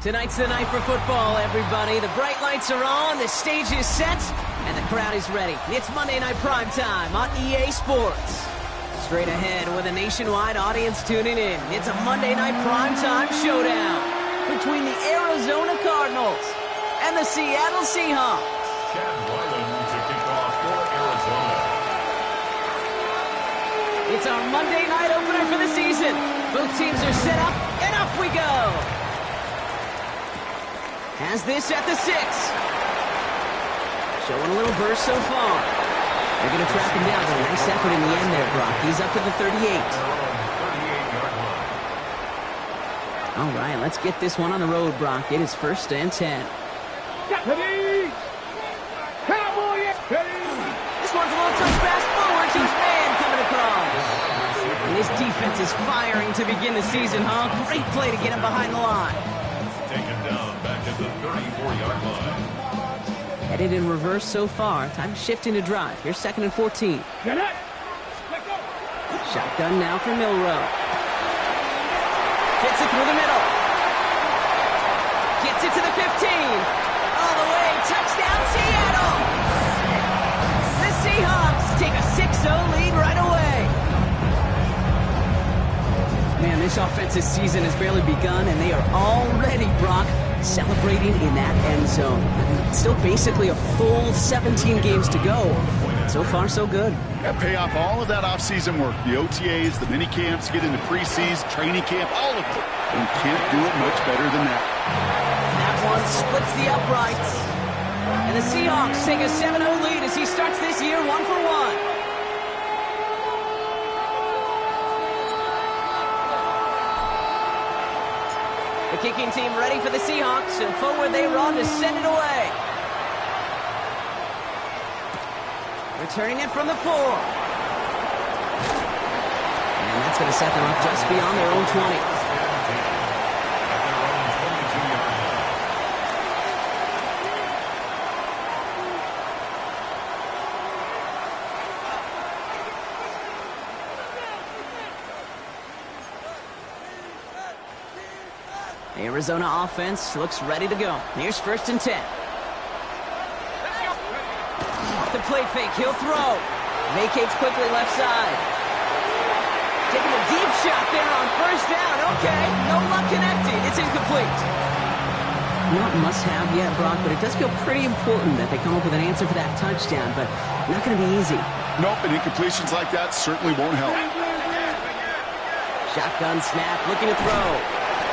Tonight's the night for football, everybody. The bright lights are on, the stage is set, and the crowd is ready. It's Monday Night Primetime on EA Sports. Straight ahead with a nationwide audience tuning in. It's a Monday Night Primetime showdown between the Arizona Cardinals and the Seattle Seahawks. To kick off for Arizona. It's our Monday night opener for the season. Both teams are set up, and off we go. Has this at the 6. Showing a little burst so far. They're going to track him down, but a nice effort in the end there, Brock. He's up to the 38. All right, let's get this one on the road, Brock. It is 1st and 10. This one's a little touch pass forward to his man coming across. And this defense is firing to begin the season, huh? Great play to get him behind the line. Taken down back at the 34-yard line. Headed in reverse so far. Time to shift into drive. Here's 2nd and 14. Shotgun now for Milrow. Fits it through the middle. Gets it to the 15. All the way. Touchdown, Seattle. The Seahawks take a 6-0 lead right away. Man, this offensive season has barely begun, and they are already, Brock, celebrating in that end zone. I mean, it's still basically a full 17 games to go. So far, so good. Yeah, pay off all of that off-season work. The OTAs, the mini camps, get into preseason, training camp, all of it. You can't do it much better than that. That one splits the uprights. And the Seahawks take a 7-0 lead as he starts this year 1-for-1. The kicking team ready for the Seahawks, and forward they run to send it away. Returning it from the 4. And that's going to set them up just beyond their own 20. The Arizona offense looks ready to go. Here's 1st and 10. The play fake, he'll throw. Vacates quickly left side. Taking a deep shot there on 1st down. Okay, no luck connecting. It's incomplete. Not must-have yet, Brock, but it does feel pretty important that they come up with an answer for that touchdown, but not going to be easy. Nope, and incompletions like that certainly won't help. Shotgun snap, looking to throw.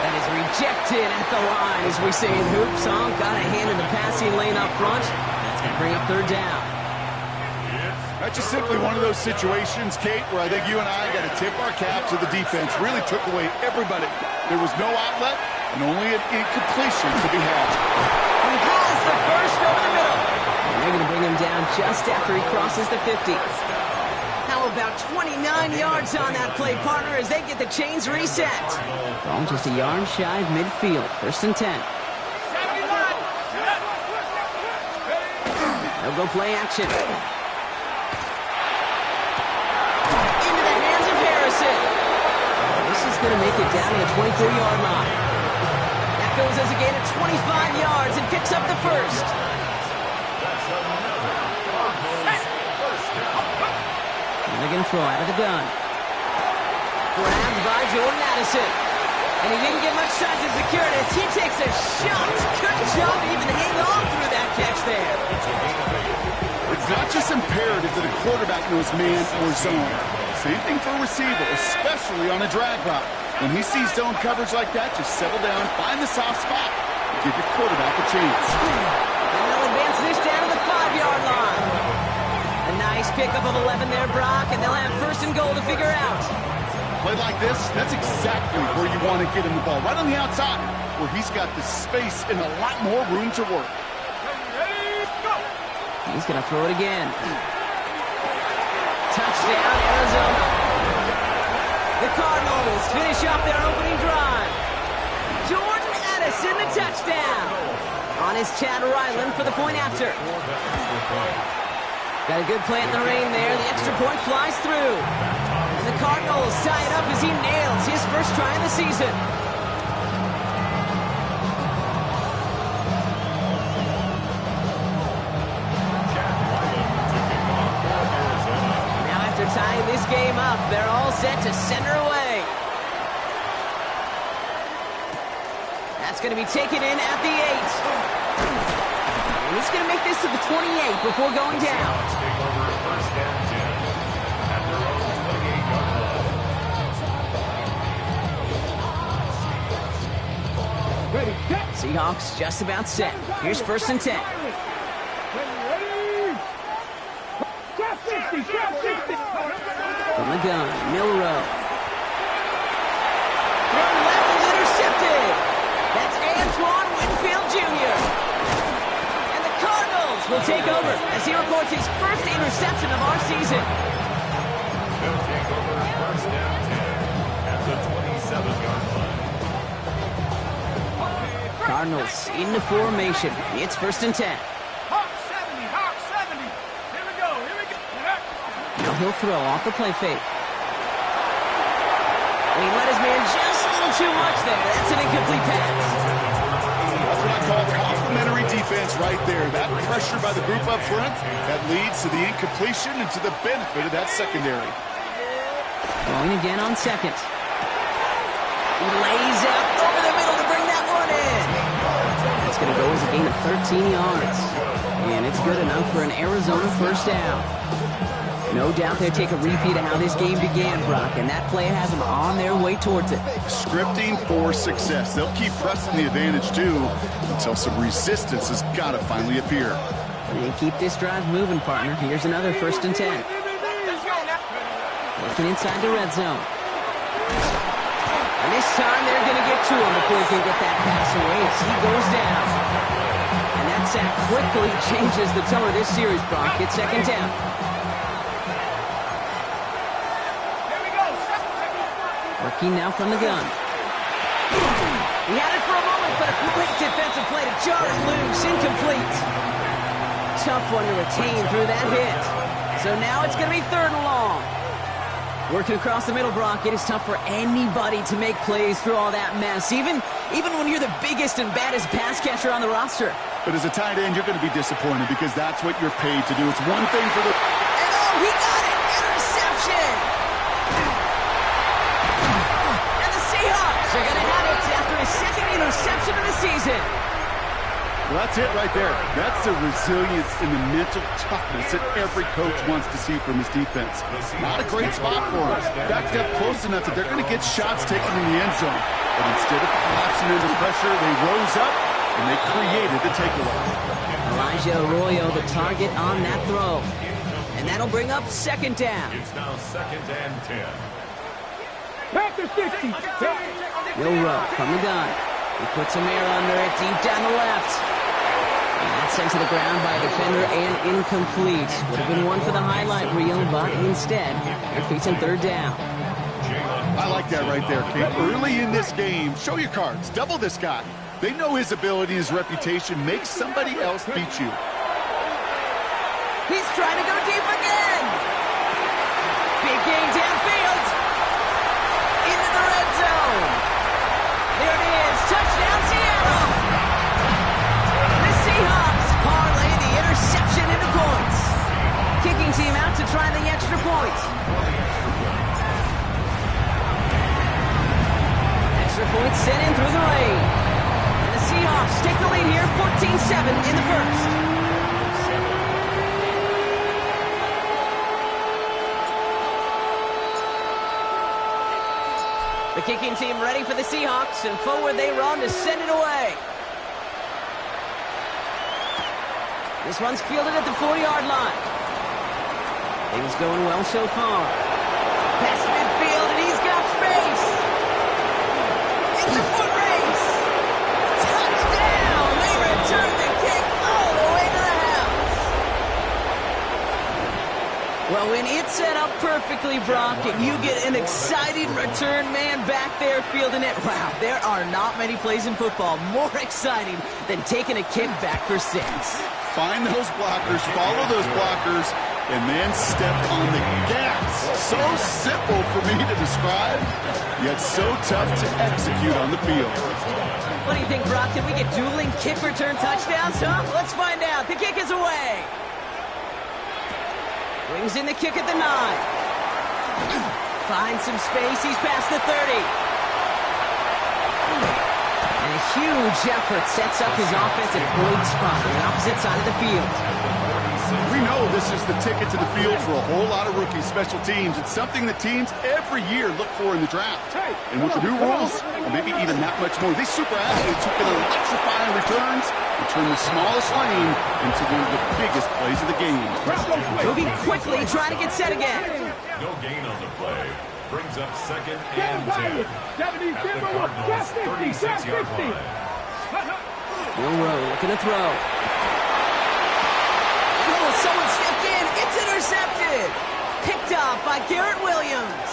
That is rejected at the line, as we say in hoops. Got a hand in the passing lane up front. That's going to bring up 3rd down. That's just simply one of those situations, Kate, where I think you and I got to tip our cap to the defense. Really took away everybody. There was no outlet and only an incompletion to be had. He has the first over the middle. And they're going to bring him down just after he crosses the 50. How about 29 yards on that play, partner, as they get the chains reset? Ball just a yard shy of midfield. 1st and 10. They'll go play action. Into the hands of Harrison. This is going to make it down to the 24-yard line. That goes as a gain of 25 yards and picks up the 1st. They're going to throw out of the gun. Grabbed by Jordan Addison. And he didn't get much time to secure it as he takes a shot. Good job even hanging on through that catch there. It's not just imperative that a quarterback knows man or zone. Same thing for a receiver, especially on a drag route. When he sees zone coverage like that, just settle down, find the soft spot, and give your quarterback a chance. And they'll advance this down to the 5-yard line. A nice pickup of 11 there, Brock, and they'll have 1st and goal to figure out. Play like this, that's exactly where you want to get him the ball, right on the outside, where he's got the space and a lot more room to work. He's going to throw it again. Touchdown, Arizona. The Cardinals finish off their opening drive. Jordan Addison, the touchdown. On is Chad Ryland for the point after. Got a good play in the rain there. The extra point flies through. And the Cardinals tie it up as he nails his first try of the season. tying this game up. They're all set to send her away. That's going to be taken in at the 8. And he's going to make this to the 28 before going down. Take over first and 10 at their own 28-yard line. Ready, set. Seahawks just about set. Here's first and 10. Ready. Trap 60, trap 60. From the gun, Milrow. Thrown left is intercepted. That's Antoine Winfield Jr. And the Cardinals will take over as he reports his first interception of our season. They'll take over first and 10 at the 27-yard line. Cardinals into formation. It's first and 10. Hawk 70, Hawk 70. Here we go, here we go. Now he'll throw off the play fake. And he let his man just a little too much there. That's an incomplete pass. That's what I call complimentary defense right there. That pressure by the group up front, that leads to the incompletion and to the benefit of that secondary. Throwing again on second. He lays out over the middle to bring that one in. It's going to go as a gain of 13 yards. And it's good enough for an Arizona first down. No doubt they'll take a repeat of how this game began, Brock, and that play has them on their way towards it. Scripting for success. They'll keep pressing the advantage, too, until some resistance has got to finally appear. And keep this drive moving, partner. Here's another first and 10. Working inside the red zone. And this time they're going to get to him before he can get that pass away as he goes down. And that sack quickly changes the tone of this series, Brock. It's second down. Working now from the gun. He had it for a moment, but a quick defensive play to jar it loose. Incomplete. Tough one to retain through that hit. So now it's going to be third and long. Working across the middle, Brock, it is tough for anybody to make plays through all that mess, even when you're the biggest and baddest pass catcher on the roster. But as a tight end, you're going to be disappointed because that's what you're paid to do. It's one thing for the... And oh, he got it! Interception! And the Seahawks are going to have it after his second interception of the season. Well, that's it right there. That's the resilience and the mental toughness that every coach wants to see from his defense. Not a great spot for him. Backed up close enough that they're going to get shots taken in the end zone. But instead of collapsing under pressure, they rose up and they created the takeaway. Elijah Arroyo, the target on that throw. And that'll bring up second down. It's now second and 10. Panther 60. Milrow from the gun. He puts some air under it deep down the left. And that's sent to the ground by a defender and incomplete. Would have been one for the highlight reel, but instead, they're facing third down. I like that right there, Kate. Early in this game, show your cards. Double this guy. They know his ability, his reputation. Make somebody else beat you. He's trying to go deep again. Big gain downfield. Into the red zone. There it is. Touchdown, Seattle. The Seahawks parlay the interception into points. Kicking team out to try the extra point. Extra point sent in through the rain. And the Seahawks take the lead here, 14-7 in the first. The kicking team ready for the Seahawks, and forward they run to send it away. This one's fielded at the 40-yard line. Things going well so far. Past midfield, and he's got space. It's a foot race. Touchdown! They return the kick all the way to the house. Well, when it's set up perfectly, Brock, and you get an exciting return man back there fielding it, wow, there are not many plays in football more exciting than taking a kick back for 6. Find those blockers, follow those blockers, and then step on the gas. So simple for me to describe, yet so tough to execute on the field. What do you think, Brock? Can we get dueling kick return touchdowns, huh? Let's find out. The kick is away. Brings in the kick at the 9. Finds some space. He's past the 30. And a huge effort sets up his offense in a great spot on the opposite side of the field. We know this is the ticket to the field for a whole lot of rookie special teams. It's something that teams every year look for in the draft. And with the new rules, or maybe even that much more, these super athletes who can electrify on returns and turn the smallest lane into one of the biggest plays of the game. Moving quickly, trying to get set again. No gain on the play. Brings up second and 10. At the Cardinals' 36-yard line. Milrow looking to throw. Oh, someone stepped in. It's intercepted. Picked off by Garrett Williams.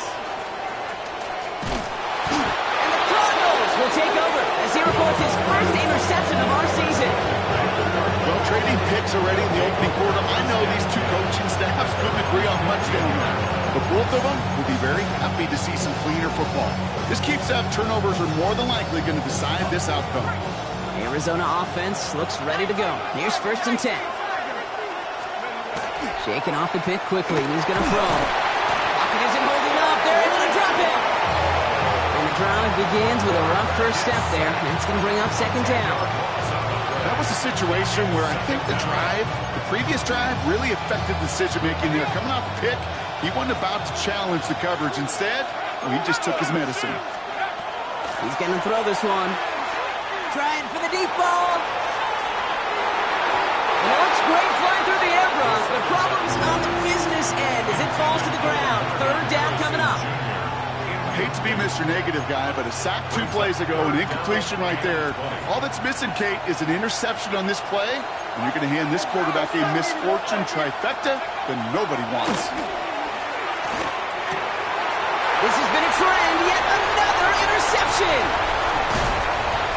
And the Cardinals will take over as he records his first interception of our season. Well, trading picks already in the opening quarter. I know these two coaching staffs couldn't agree on much down there. But both of them will be very happy to see some cleaner football. This keeps up. Turnovers are more than likely going to decide this outcome. Arizona offense looks ready to go. Here's first and 10. Shaking off the pick quickly, and he's going to throw. Pocket isn't holding up. They're able to drop it. And the drive begins with a rough first step there. And it's going to bring up second down. That was a situation where I think the previous drive, really affected decision-making there. Coming off a pick, he wasn't about to challenge the coverage. Instead, he just took his medicine. He's going to throw this one. Trying for the deep ball. And it looks great flying through the air, Bron, but problems on the business end as it falls to the ground. Third down coming up. I hate to be Mr. Negative guy, but a sack 2 plays ago, an incompletion right there. All that's missing, Kate, is an interception on this play, and you're going to hand this quarterback a misfortune trifecta that nobody wants. This has been a trend, yet another interception.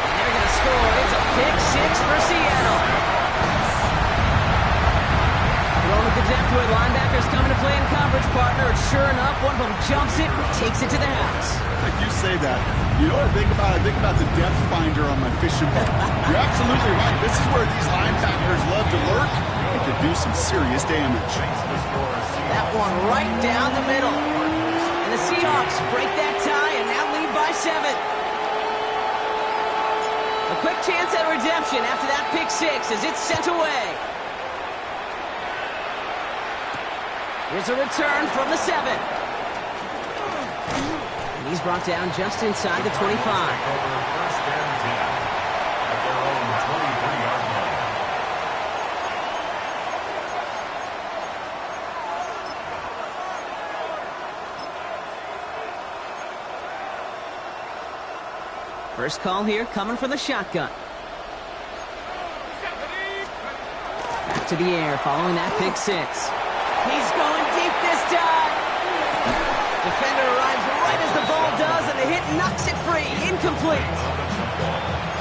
And they're going to score. It's a pick 6 for Seattle. Throwing with the depth where linebackers coming to play in coverage, partner. And sure enough, one of them jumps it and takes it to the house. Like you say that, you know what I think about? I think about the depth finder on my fishing boat. You're absolutely right. This is where these linebackers love to lurk and could do some serious damage. That one right down the middle. And the Seahawks break that tie and now lead by 7. A quick chance at redemption after that pick 6 as it's sent away. Here's a return from the 7. And he's brought down just inside the 25. First and 10 at their own 23-yard line. First call here coming from the shotgun. Back to the air following that pick 6. He's going deep this time. Defender arrives right as the ball does, and the hit knocks it free. Incomplete.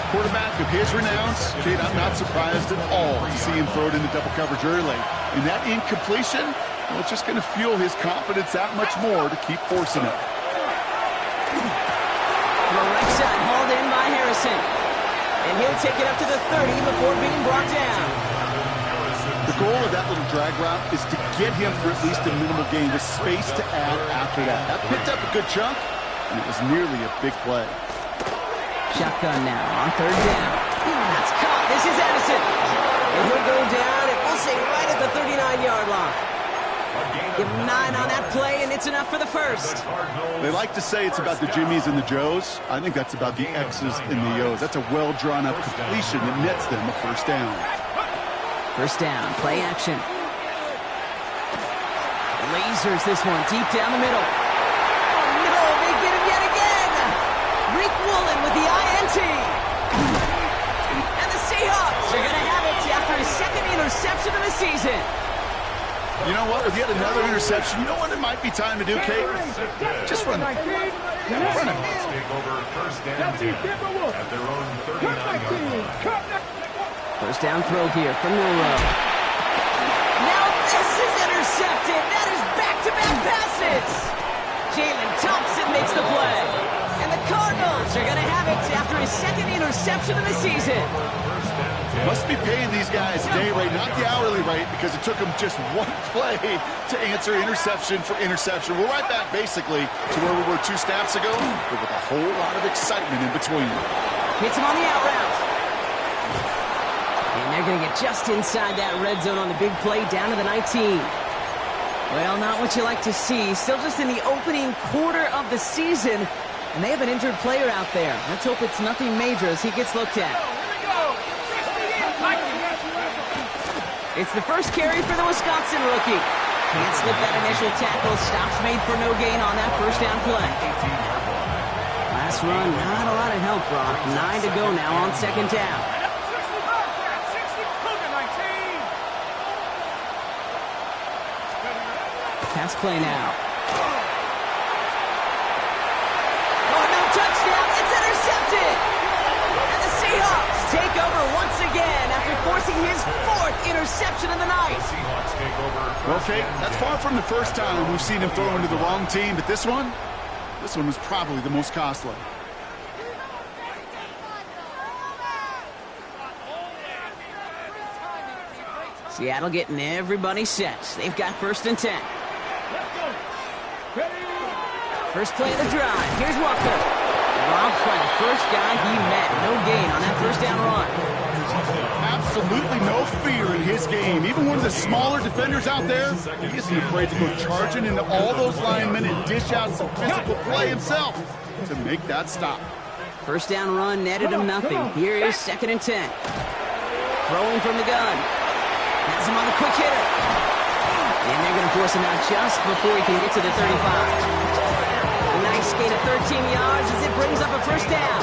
Quarterback of his renowns, Kate, I'm not surprised at all to see him throw it into double coverage early. And that incompletion, well, it's just going to fuel his confidence that much more to keep forcing it. The right side hauled in by Harrison. And he'll take it up to the 30 before being brought down. The goal of that little drag route is to get him for at least a minimal gain with space to add after that. That picked up a good chunk, and it was nearly a big play. Shotgun now on third down. That's caught. This is Edison. And he'll go down, and we'll say right at the 39-yard line. Give him 9 on that play, and it's enough for the first. They like to say it's about the Jimmies and the Joes. I think that's about the X's and the O's. That's a well-drawn-up completion that nets them a first down. First down, play action. Lasers this one deep down the middle. Oh no, they get him yet again. Reek Woolen with the INT. And the Seahawks are going to have it after his second interception of the season. You know what? With yet another interception, you know what it might be time to do, Kate? Just run it. Run it. Take over first and 10 at their own 39-yard line. First down throw here from Milrow. Now this is intercepted. That is back-to-back passes. Jalen Thompson makes the play. And the Cardinals Seahawks are going to have it after his second interception of the season. Must be paying these guys day rate, not the hourly rate, because it took them just one play to answer interception for interception. We're right back, basically, to where we were 2 snaps ago, but with a whole lot of excitement in between. Hits him on the out route. And they're going to get just inside that red zone on the big play down to the 19. Well, not what you like to see. Still just in the opening quarter of the season, and they have an injured player out there. Let's hope it's nothing major as he gets looked at. It's the first carry for the Wisconsin rookie. Can't slip that initial tackle. Stops made for no gain on that first down play. Last run, not a lot of help, Brock. 9 to go now on second down. Pass play now. Oh, no touchdown. It's intercepted. And the Seahawks take over once again after forcing his 4th interception of the night. Okay, that's far from the first time we've seen him throw into the wrong team, but this one was probably the most costly. Seattle getting everybody set. They've got 1st and 10. First play of the drive. Here's Walker. Robbed by the first guy he met. No gain on that first down run. Absolutely no fear in his game. Even one of the smaller defenders out there, he isn't afraid to go charging into all those linemen and dish out some physical play himself to make that stop. First down run netted him nothing. Here is 2nd and 10. Throwing from the gun. Has him on the quick hitter. And they're going to force him out just before he can get to the 35. A nice gain of 13 yards as it brings up a first down.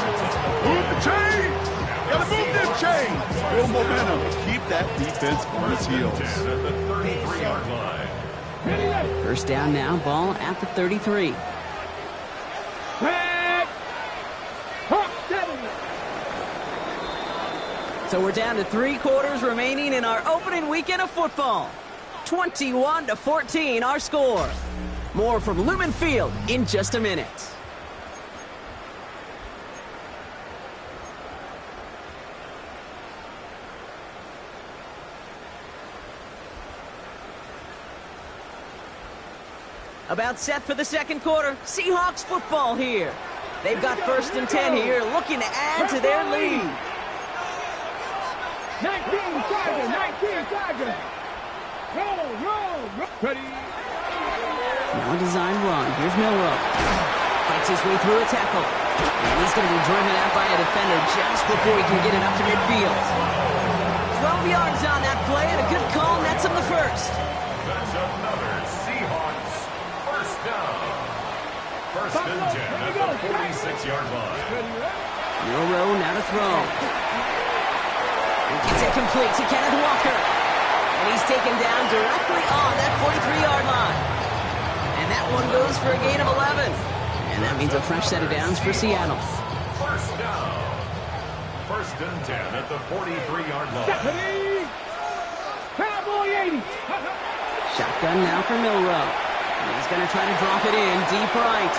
Move the chain! Gotta move them chains! Build momentum. Keep that defense on its heels. At the 33-yard line. First down now, ball at the 33. So we're down to 3 quarters remaining in our opening weekend of football. 21-14 our score. More from Lumen Field in just a minute. About set for the second quarter. Seahawks football here. They've got 1st and 10 here, looking to add to their lead. 19 Tiger. Roll. Ready. Now a design run. Here's Milrow. Fights his way through a tackle. And he's going to be driven out by a defender just before he can get it up to midfield. 12 yards on that play, and a good call nets him the first. That's another Seahawks first down. 1st and 10 at the 46-yard line. Milrow now to throw. Gets it complete to Kenneth Walker. And he's taken down directly on that 43-yard line. And that one goes for a gain of 11. And that means a fresh set of downs for Seattle. First down. 1st and 10 at the 43-yard line. Cowboy 80. Shotgun now for Milrow. He's going to try to drop it in deep right.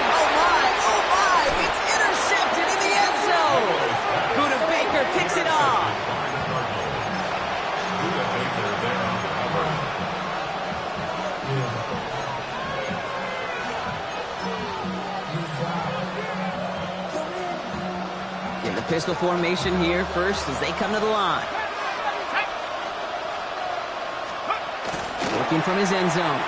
Oh my, it's intercepted in the end zone. Buda Baker picks it off. In the pistol formation here first as they come to the line. Working from his end zone.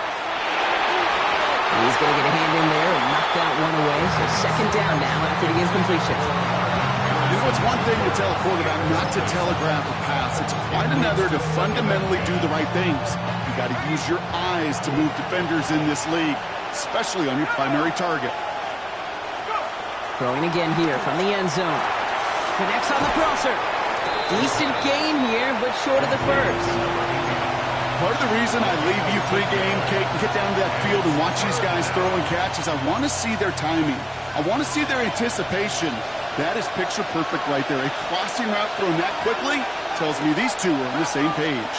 He's going to get a hand in there and knock that one away. So 2nd down now after the incompletion. You know, it's one thing to tell a quarterback not to telegraph a pass. It's quite another to fundamentally do the right things. You got to use your eyes to move defenders in this league, especially on your primary target. Throwing again here from the end zone. Connects on the crosser. Decent gain here, but short of the first. Part of the reason I leave you pregame, Kate, and get down to that field and watch these guys throw and catch is I want to see their timing. I want to see their anticipation. That is picture perfect right there. A crossing route thrown that quickly tells me these two are on the same page.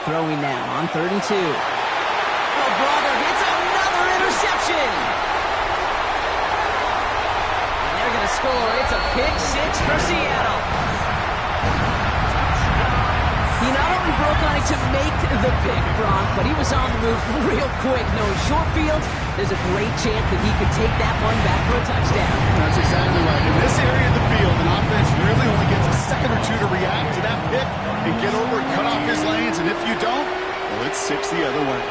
Throwing now on 3rd and 2. Oh, brother, it's another interception. for Seattle. He not only broke on it to make the pick, Brock, but he was on the move real quick. Knowing short field, there's a great chance that he could take that one back for a touchdown. That's exactly right. In this area of the field, an offense really only gets a second or two to react to that pick and get over and cut off his lanes. And if you don't, well, it's 6 the other way.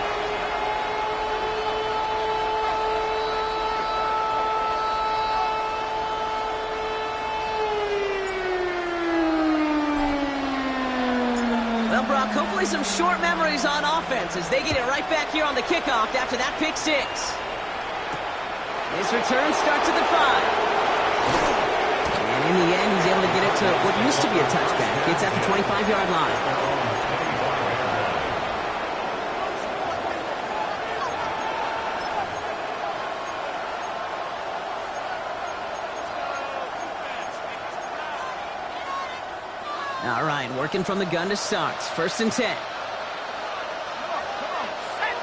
Well, Brock, hopefully some short memories on offense as they get it right back here on the kickoff after that pick six. His return starts at the 5. And in the end, he's able to get it to what used to be a touchback. It's at the 25-yard line. All right, working from the gun to start. 1st and 10. Come on, set.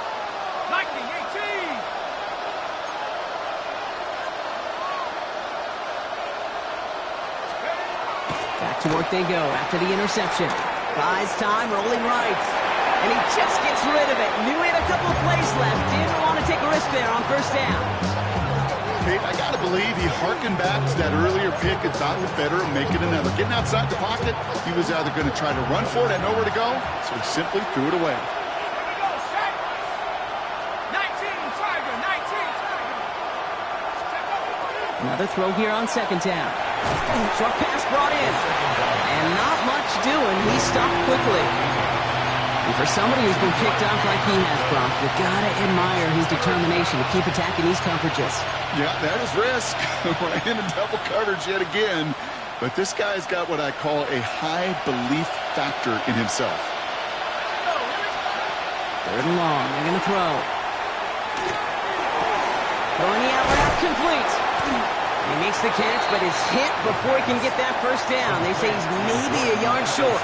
Lightning, 18. Back to work they go after the interception. Buys time, rolling right. And he just gets rid of it. Knew he had a couple of plays left. Didn't want to take a risk there on 1st down. I got to believe he hearkened back to that earlier pick and thought it better and make it another. Getting outside the pocket, he was either going to try to run for it, had nowhere to go, so he simply threw it away. Here we go, set. 19, Tiger, 19, Tiger. Another throw here on 2nd down. Short pass brought in. And not much doing. He stopped quickly. And for somebody who's been kicked off like he has, Brock, you gotta admire his determination to keep attacking these coverages. Yeah, that is risk. We're in a double coverage yet again. But this guy's got what I call a high belief factor in himself. 3rd and long. They're going to throw. Throwing the out route complete. He makes the catch, but is hit before he can get that 1st down. They say he's maybe a yard short.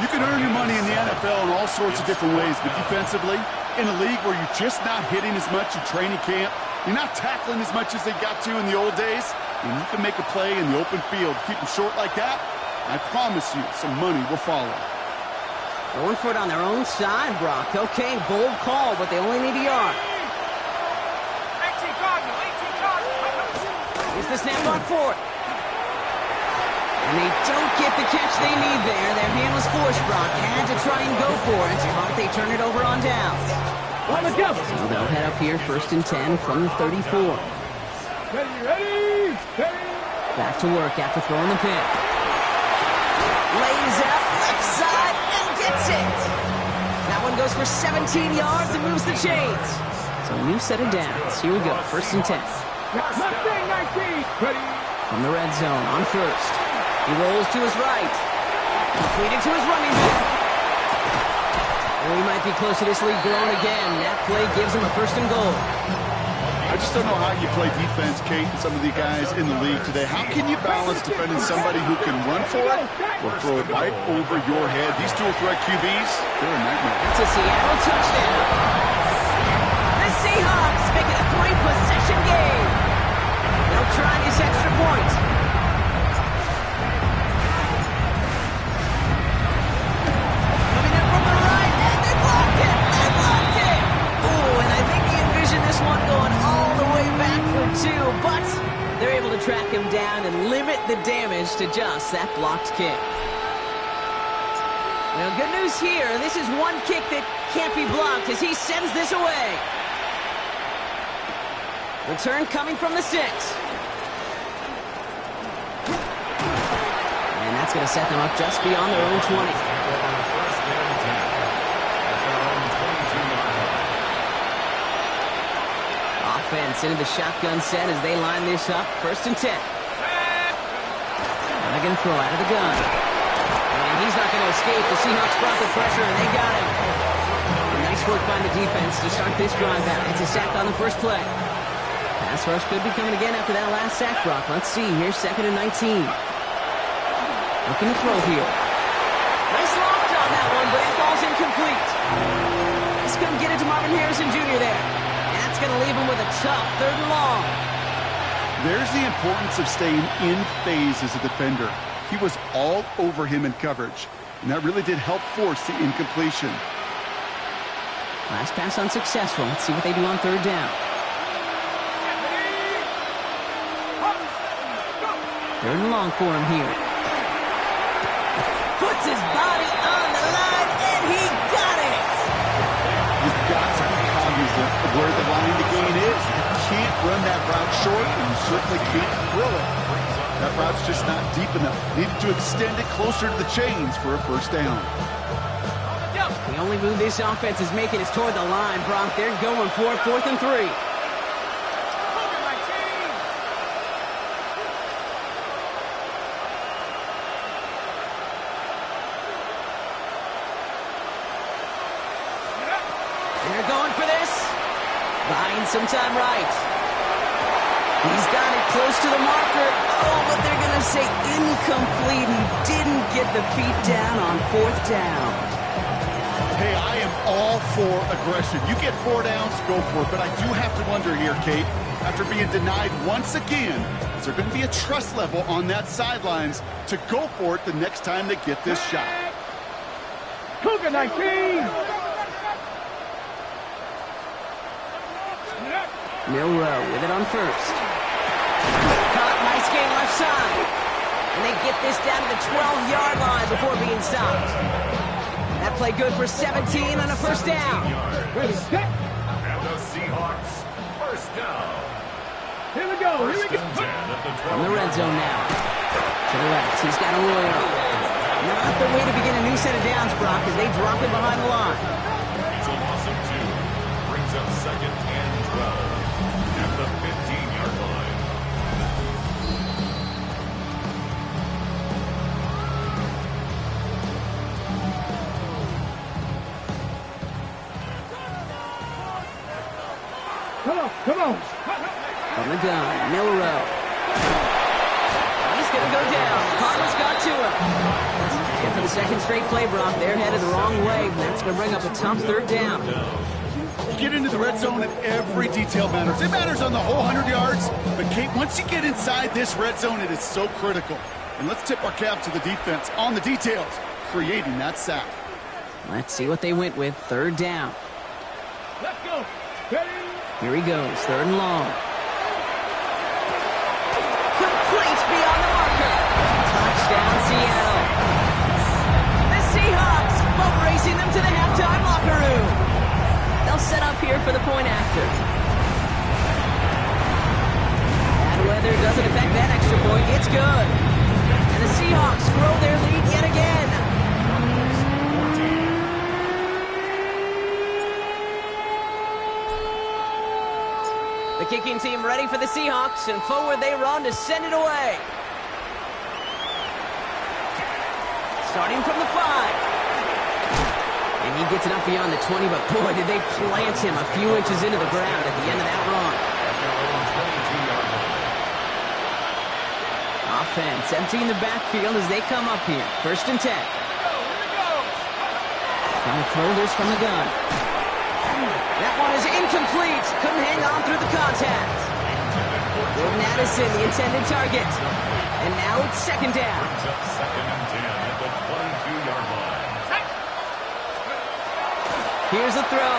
You can earn your money in the NFL in all sorts of different ways, but defensively, in a league where you're just not hitting as much in training camp, you're not tackling as much as they got to in the old days, and you can make a play in the open field, keep them short like that, I promise you some money will follow. Going for it on their own side, Brock. Okay, bold call, but they only need a yard. 18 Cardinal, 18 Cardinal. Here's the snap on 4th. And they don't get the catch they need there. Their hand was forced, Brock. Had to try and go for it, but they turn it over on downs. So they'll head up here 1st and 10 from the 34. Ready. Back to work after throwing the pick. Lays out left side and gets it. That one goes for 17 yards and moves the chains. So a new set of downs. Here we go, 1st and 10. Mustang 19. Ready. From the red zone on 1st. He rolls to his right. Completed to his running back. And we might be close to this league growing again. That play gives him a 1st and goal. I just don't know how you play defense, Kate, and some of the guys in the league today. How can you balance defending somebody who can run for it or throw it right over your head? These dual threat QBs, they're a nightmare. That's a Seattle touchdown. The Seahawks make it a 3-possession game. They'll try this extra point. Coming in from the right, and they blocked it. They blocked it. Oh, and I think he envisioned this one going all the way back for 2, but they're able to track him down and limit the damage to just that blocked kick. Well, good news here. This is one kick that can't be blocked as he sends this away. Return coming from the 6. And that's going to set them up just beyond their own 20. Offense into the shotgun set as they line this up. 1st and 10. They're going to throw out of the gun. And he's not going to escape. The Seahawks brought the pressure, and they got him. Nice work by the defense to start this drive out. It's a sack on the first play. Pass rush could be coming again after that last sack, Brock. Let's see. Here's 2nd and 19. Looking to throw here. Nice loft on that one, but it falls incomplete. He's going to get it to Marvin Harrison Jr. there. That's going to leave him with a tough 3rd and long. There's the importance of staying in phase as a defender. He was all over him in coverage, and that really did help force the incompletion. Last pass unsuccessful. Let's see what they do on third down. Third and long for him here. Puts his body on the line, and he got it! You've got to be cognizant of where the line to gain is. You can't run that route short, and you certainly can't thrill it. That route's just not deep enough. Needed to extend it closer to the chains for a first down. The only move this offense is making is toward the line, Brock. They're going for it, 4th and 3. They're going for this. Buying some time right. He's got it close to the marker. Oh, but they're going to say incomplete. He didn't get the feet down on 4th down. Hey, I am all for aggression. You get 4 downs, go for it. But I do have to wonder here, Kate, after being denied once again, is there going to be a trust level on that sidelines to go for it the next time they get this shot? Cougar 19! Milrow with it on first. Caught, nice game left side. And they get this down to the 12-yard line before being stopped. That play good for 17 on a first down. And the Seahawks, first down. Here we go. First and 10 at the 12. From the red zone now. To the left, he's got a Royal. Not the way to begin a new set of downs, Brock, as they drop it behind the line. It's a loss of 2. Brings up 2nd and 12 at the 15-yard line. Come on. From the gun, Milrow. He's going to go down. Cardinals got to him. And for the second straight play, Brock, they're headed the wrong way. That's going to bring up a tough third down. You get into the red zone and every detail matters. It matters on the whole 100 yards. But, Kate, once you get inside this red zone, it is so critical. And let's tip our cap to the defense on the details, creating that sack. Let's see what they went with. Third down. Let's go. Ready? Here he goes. Third and long. Complete beyond the marker. Touchdown, Seattle. The Seahawks boat racing them to the halftime locker room. They'll set up here for the point after. Bad weather doesn't affect that extra point. It's good. And the Seahawks grow their lead yet again. The kicking team ready for the Seahawks, and forward they run to send it away. Starting from the 5. And he gets it up beyond the 20, but boy, did they plant him a few inches into the ground at the end of that run. Offense emptying the backfield as they come up here. First and 10. Trying to throw this from the gun. That one is incomplete. Couldn't hang on through the contact. Jordan Addison, the intended target. And now it's second down. Second and 10 at the 22-yard line. Here's the throw.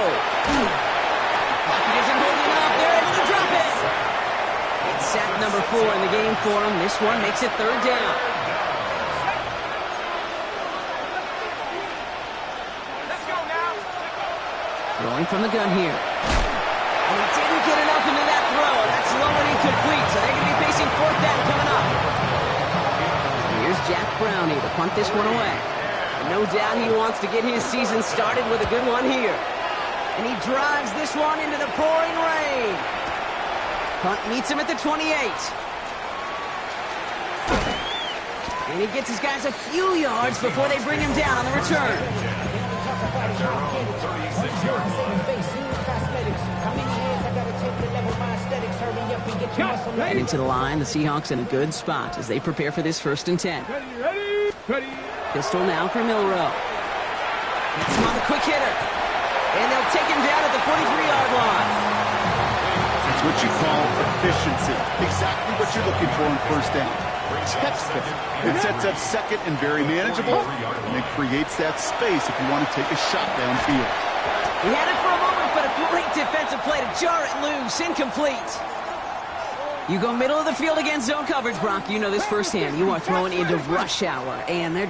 Pocket isn't holding up. They're able to drop it. It's sack number 4 in the game for him. This one makes it third down. Throwing from the gun here. And he didn't get enough into that throw. That's low and incomplete, so they're going to be facing fourth down coming up. Here's Jack Brownie to punt this one away. And no doubt he wants to get his season started with a good one here. And he drives this one into the pouring rain. Punt meets him at the 28. And he gets his guys a few yards before they bring him down on the return. Heading to the line, the Seahawks in a good spot as they prepare for this first and 10. Ready. Pistol now for Milrow. Hits him on the quick hitter. And they'll take him down at the 43-yard line. It's what you call efficiency. Exactly what you're looking for on first down. Textbook. It sets up second and very manageable, and it creates that space if you want to take a shot downfield. He had it for a moment, but a great defensive play to jar it loose. Incomplete. You go middle of the field against zone coverage, Brock. You know this firsthand. You are throwing into rush hour, and there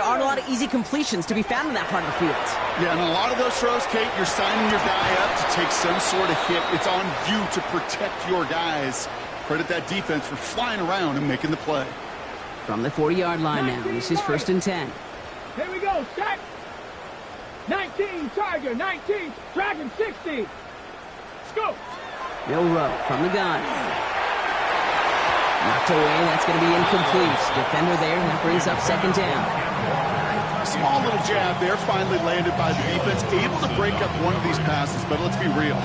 aren't a lot of easy completions to be found in that part of the field. Yeah, and a lot of those throws, Kate, you're signing your guy up to take some sort of hit. It's on you to protect your guys. Credit that defense for flying around and making the play. From the 40-yard line now, this is 1st and 10. Here we go, set. 19, Tiger, 19, Dragon, 60. Let's go. Milroe from the gun. Knocked away, that's going to be incomplete. Defender there, that brings up 2nd down. Small little jab there, finally landed by the defense. Able to break up one of these passes, but let's be real.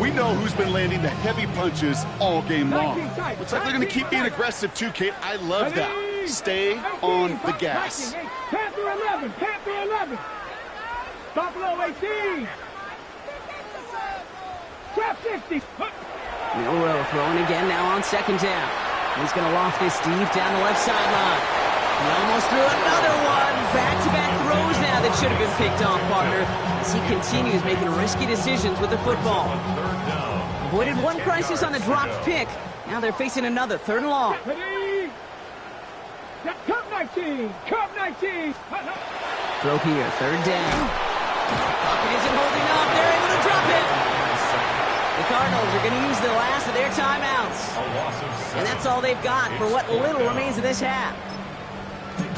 We know who's been landing the heavy punches all game long. Looks like they're going to keep being aggressive too, Kate. I love that. Stay on the gas. Panther 11, Panther 11. Buffalo 18. Trap 60. Milroe throwing again now on 2nd down. He's going to loft this deep down the left sideline. He almost threw another one. Back-to-back throws now that should have been picked off, partner, as he continues making risky decisions with the football. Avoided one crisis on a dropped pick. Now they're facing another 3rd and long. Ready? Cup 19. Cup 19. Throw here, 3rd down. Pocket isn't holding up. They're able to drop it. The Cardinals are going to use the last of their timeouts. And that's all they've got for what little remains of this half.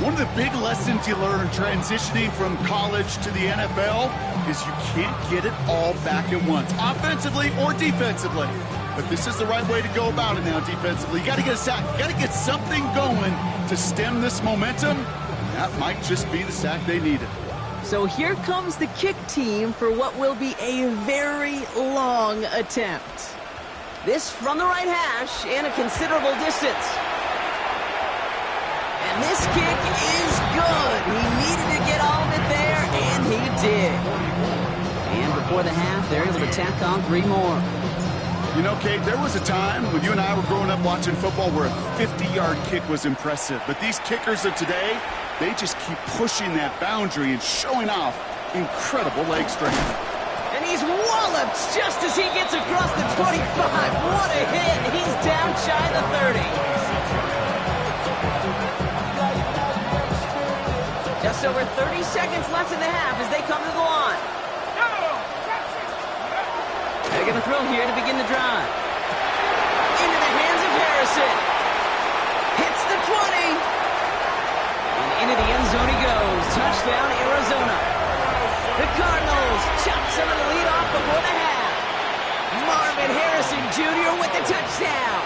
One of the big lessons you learn transitioning from college to the NFL is you can't get it all back at once, offensively or defensively. But this is the right way to go about it now defensively. You got to get a sack. You got to get something going to stem this momentum. That might just be the sack they needed. So here comes the kick team for what will be a very long attempt. This from the right hash and a considerable distance. And this kick is good. He needed to get all of it there, and he did. And before the half, they're able to tack on 3 more. You know, Kate, there was a time when you and I were growing up watching football where a 50-yard kick was impressive. But these kickers of today, they just keep pushing that boundary and showing off incredible leg strength. And he's walloped just as he gets across the 25. What a hit. He's down shy of the 30. Just over 30 seconds left in the half as they come to the line. They're going to throw here to begin the drive. Into the hands of Harrison. Hits the 20. And into the end zone he goes. Touchdown, Arizona. The Cardinals chop some of the lead off before the half. Marvin Harrison Jr. with the touchdown.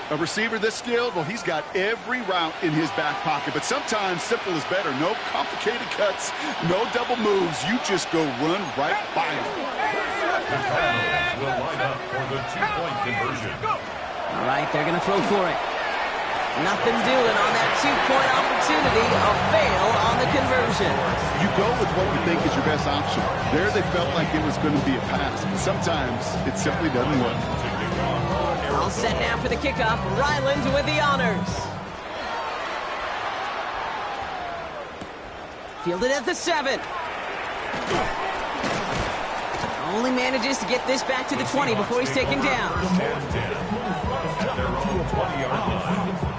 A receiver this skilled, well, he's got every route in his back pocket. But sometimes simple is better. No complicated cuts, no double moves. You just go run right by him. The Cardinals will line up for the 2-point conversion. All right, they're going to throw for it. Nothing doing on that 2-point opportunity. A fail on the conversion. You go with what you think is your best option. There they felt like it was going to be a pass, but sometimes it simply doesn't work. All set now for the kickoff. Ryland with the honors. Fielded at the 7. Only manages to get this back to the 20 before he's taken down. At their own 20-yard line.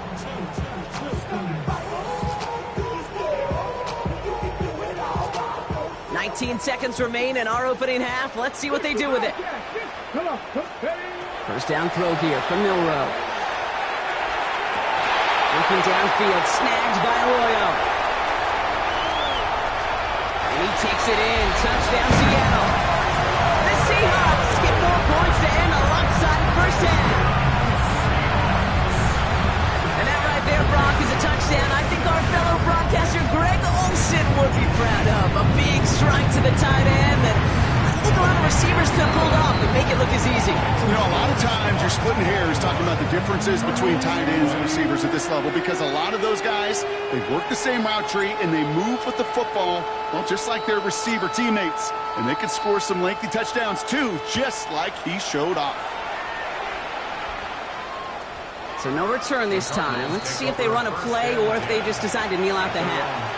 19 seconds remain in our opening half. Let's see what they do with it. First down throw here from Milroe. Looking downfield, snagged by Arroyo. And he takes it in. Touchdown, Seattle. The Seahawks get more points to end a lopsided first half. And that right there, Brock, is a touchdown I think our fellow broadcaster Greg Olsen would be proud of. A big strike to the tight end, and I think a lot of receivers could have pulled off and make it look as easy. You know, a lot of times you're splitting hairs talking about the differences between tight ends and receivers at this level because a lot of those guys, they work the same route tree and they move with the football, well, just like their receiver teammates. And they can score some lengthy touchdowns too, just like he showed off. So no return this time. Let's see if they run a play or if they just decide to kneel out the half.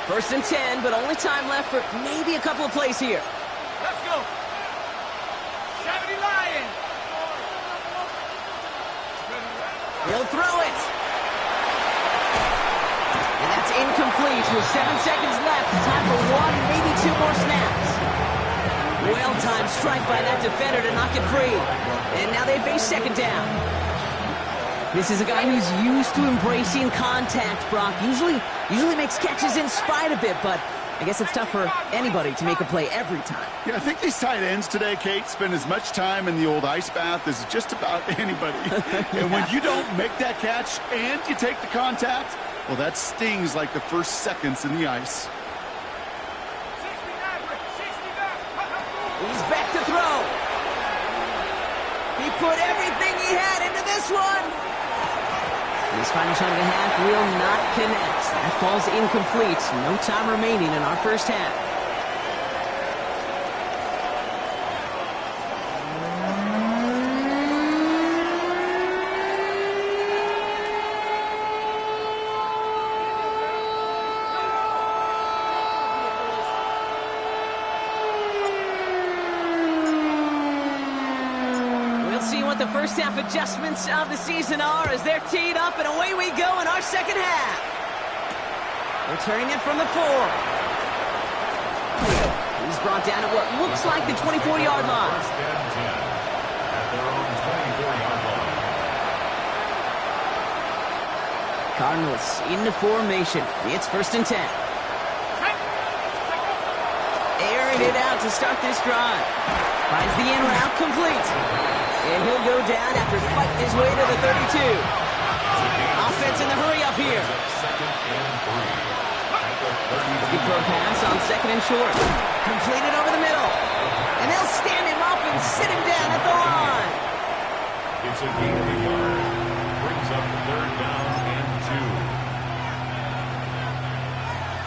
1st and 10, but only time left for maybe a couple of plays here. Let's go. 70 Lions. He'll throw it. And that's incomplete with 7 seconds left. Time for 1, maybe 2 more snaps. Well-timed strike by that defender to knock it free. And now they face 2nd down. This is a guy who's used to embracing contact, Brock. Usually makes catches in spite of it, but I guess it's tough for anybody to make a play every time. Yeah, I think these tight ends today, Kate, spend as much time in the old ice bath as just about anybody. And when you don't make that catch and you take the contact, well, that stings like the first seconds in the ice. He's back to throw. He put everything he had into this one. His final shot of the half will not connect. That falls incomplete. No time remaining in our first half. The first half adjustments of the season are as they're teed up, and away we go in our second half. Returning it from the 4. He's brought down at what looks like the 24-yard line. Cardinals into formation. It's 1st and 10. Airing it out to start this drive. Finds the in route complete. And he'll go down after fighting his way to the 32. Offense in the hurry up here. Looking for a pass on 2nd and short. Completed over the middle. And they'll stand him up and sit him down at the line. It's a gain of a yard. Brings up 3rd down and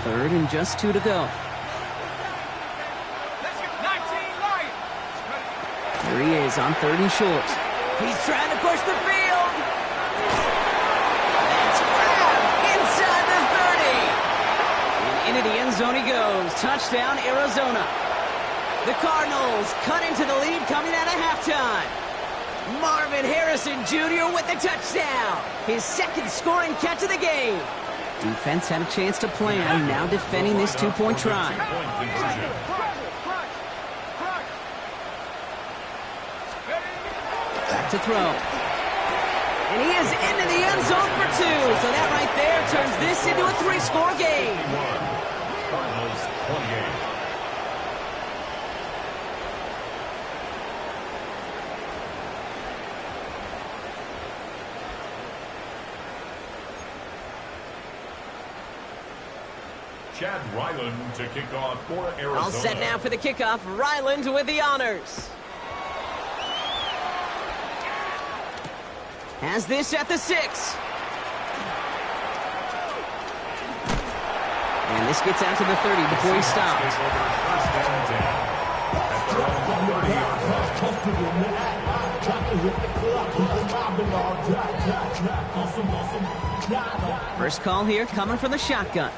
2. 3rd and just 2 to go. There he is on 3rd and short. He's trying to push the field. That's grabbed inside the 30. And into the end zone he goes. Touchdown, Arizona. The Cardinals cut into the lead coming out of halftime. Marvin Harrison Jr. with the touchdown. His 2nd scoring catch of the game. Defense had a chance to plan, now defending this 2-point try. Back to throw. And he is into the end zone for 2. So that right there turns this into a 3-score game. Cardinals 28. Chad Ryland to kick off for Arizona. All set now for the kickoff. Ryland with the honors. Has this at the 6. And this gets out to the 30 before he stops. First call here coming from the shotgun.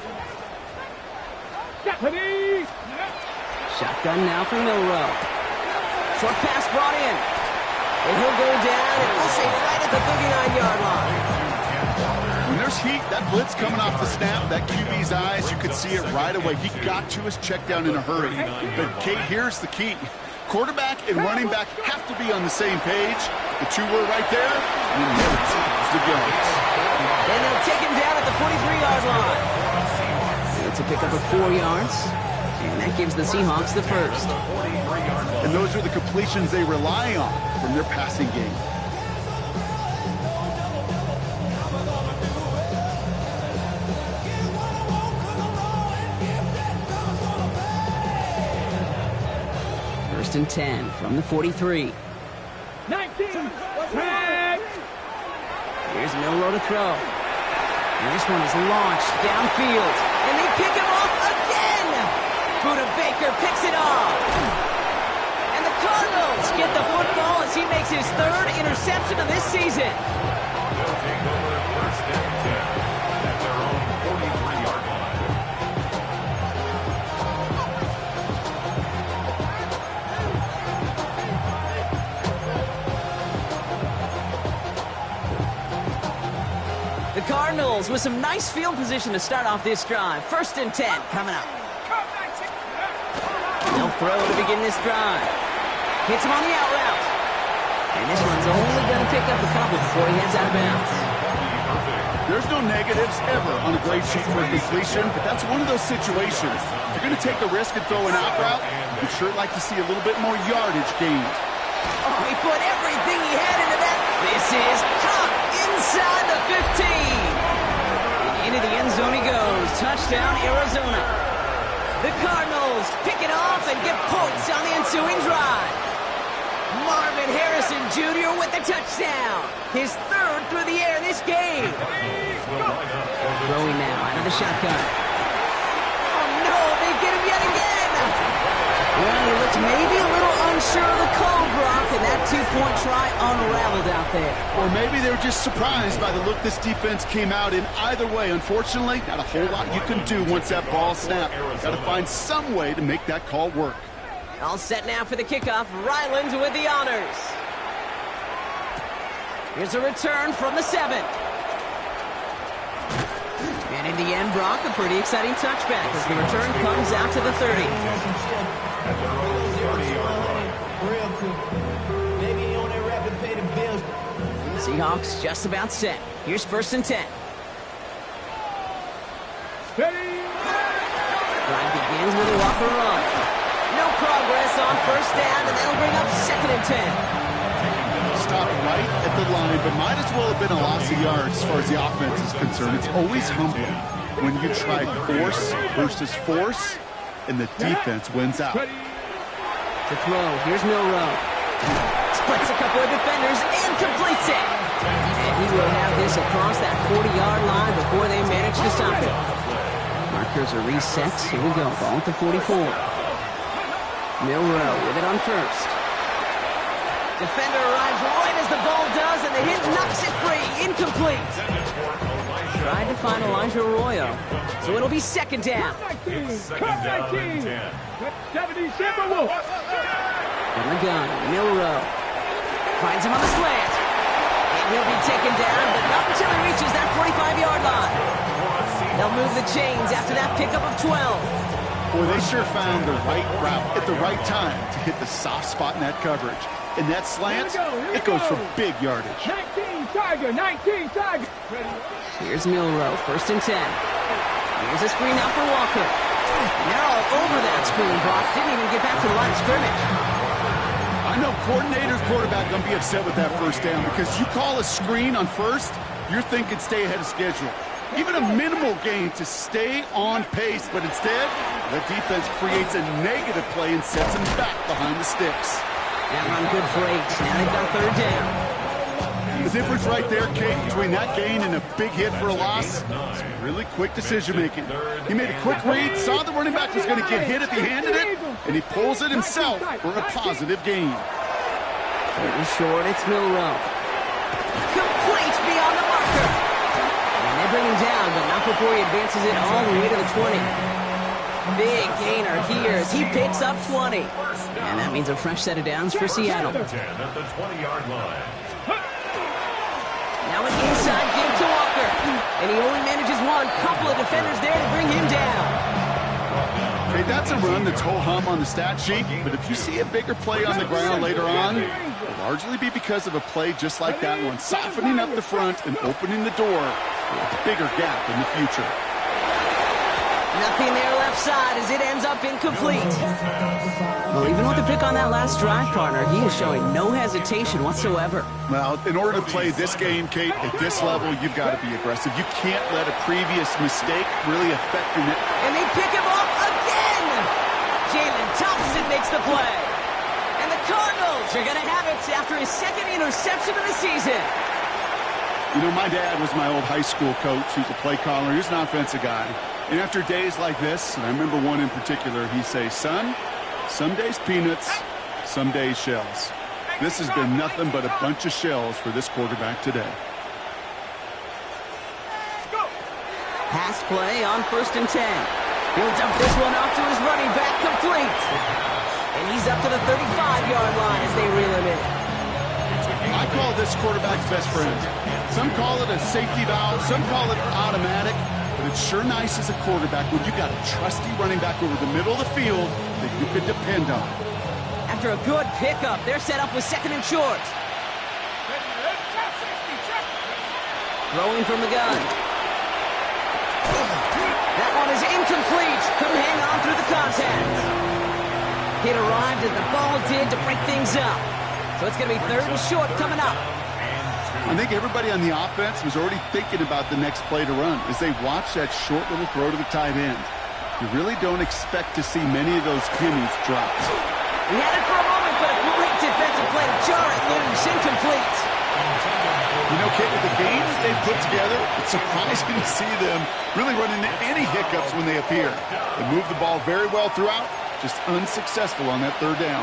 Shotgun now from Milrow. Short pass brought in. And he'll go down, and we'll say right at the 39-yard line. When there's heat, that blitz coming off the snap, that QB's eyes, you could see it right away. He got to his check down in a hurry. But, Kate, here's the key. Quarterback and running back have to be on the same page. The two were right there, and never the yards. And they'll take him down at the 43-yard line. It's a pickup of 4 yards, and that gives the Seahawks the first. And those are the completions they rely on from their passing game. First and 10 from the 43. 19. Tag. Here's Milroe to throw. And this one is launched downfield. And they pick him off again! Buda Baker picks it off. And the Cardinals get the football as he makes his third interception of this season. They'll take over first and 10 at their own 43-yard line. The Cardinals with some nice field position to start off this drive. First and 10 coming up. They'll throw to begin this drive. Hits him on the out route. And this one's only going to pick up a couple before he heads out of bounds. There's no negatives ever on a grade sheet for a completion, but that's one of those situations. If you're going to take a risk and throw an out route, you'd sure like to see a little bit more yardage gained. Oh, he put everything he had into that. This is caught inside the 15. And into the end zone he goes. Touchdown, Arizona. The Cardinals pick it off and get points on the ensuing drive. Marvin Harrison Jr. with the touchdown. His third through the air this game. Throwing now out of the shotgun. Oh no, they get him yet again. Well, he looks maybe a little unsure of the call, Brock, and that two-point try unraveled out there. Or maybe they were just surprised by the look this defense came out in. Either way, unfortunately, not a whole lot you can do once that ball snapped. Got to find some way to make that call work. All set now for the kickoff. Ryland with the honors. Here's a return from the 7. And in the end, Brock, a pretty exciting touchback as the return comes out to the 30. Seahawks just about set. Here's first and 10. Drive begins with a Walker run. No progress on first down, and that'll bring up second and 10. Stopped right at the line, but might as well have been a loss of yards as far as the offense is concerned. It's always humbling when you try force versus force, and the defense wins out. To throw, here's Milroe. Splits a couple of defenders and completes it. And he will have this across that 40-yard line before they manage to stop it. Markers are reset. Here we go. Ball at the 44. Milroe with it on first. Defender arrives right as the ball does, and the hit knocks it free. Incomplete. Tried to find Elijah Arroyo. So it'll be second down. 19. 77 Wolf. From the gun, Milroe. Finds him on the slant. And he'll be taken down, but not until he reaches that 45-yard line. They'll move the chains after that pickup of 12. Boy, they sure found the right route at the right time to hit the soft spot in that coverage. And that slant, it goes for big yardage. 19 Tiger, 19 Tiger. Here's Milroe, first and 10. Here's a screen out for Walker. And they're all over that screen, Brock. Didn't even get back to the line of scrimmage. I know coordinator, quarterback going to be upset with that first down because you call a screen on first, you're thinking stay ahead of schedule. Even a minimal gain to stay on pace, but instead, the defense creates a negative play and sets him back behind the sticks. That run good for 8. Now they've got third down. The difference right there, Kate, between that gain and a big hit for a loss is really quick decision-making. He made a quick read, saw the running back was going to get hit if he handed it, and he pulls it himself for a positive gain. Third and short, it's Milroe. Complete beyond the marker. And they bring him down, but not before he advances it all the way to the 20. Big gainer here as he picks up 20. And that means a fresh set of downs for Seattle. 10 at the 20-yard line. Now an inside give to Walker. And he only manages one. Couple of defenders there to bring him down. Okay, that's a run that's ho-hum on the stat sheet, but if you see a bigger play on the ground later on, it'll largely be because of a play just like that one, softening up the front and opening the door for a bigger gap in the future. Nothing there left side as it ends up incomplete. Well, even with the pick on that last drive, partner, he is showing no hesitation whatsoever. Well, in order to play this game, Kate, at this level, you've got to be aggressive. You can't let a previous mistake really affect your... And they pick him off again! Jalen Thompson makes the play. Cardinals are going to have it after his second interception of the season. You know, my dad was my old high school coach. He was a play caller. He was an offensive guy. And after days like this, and I remember one in particular, he'd say, son, some days peanuts, some days shells. This has been nothing but a bunch of shells for this quarterback today. Pass play on 1st and 10. He'll dump this one off to his running back, complete. And he's up to the 35-yard line as they reel him in. I call this quarterback's best friend. Some call it a safety valve, some call it automatic, but it's sure nice as a quarterback when you got a trusty running back over the middle of the field that you could depend on. After a good pickup, they're set up with 2nd and short. Throwing from the gun. That one is incomplete. Couldn't hang on through the contact. It arrived as the ball did to break things up. So it's going to be 3rd and short coming up. I think everybody on the offense was already thinking about the next play to run as they watch that short little throw to the tight end. You really don't expect to see many of those gimmies dropped. He had it for a moment, but a great defensive play to jar it loose. Incomplete. You know, Kate, with the game that they've put together, it's surprising to see them really run into any hiccups when they appear. They move the ball very well throughout, just unsuccessful on that 3rd down.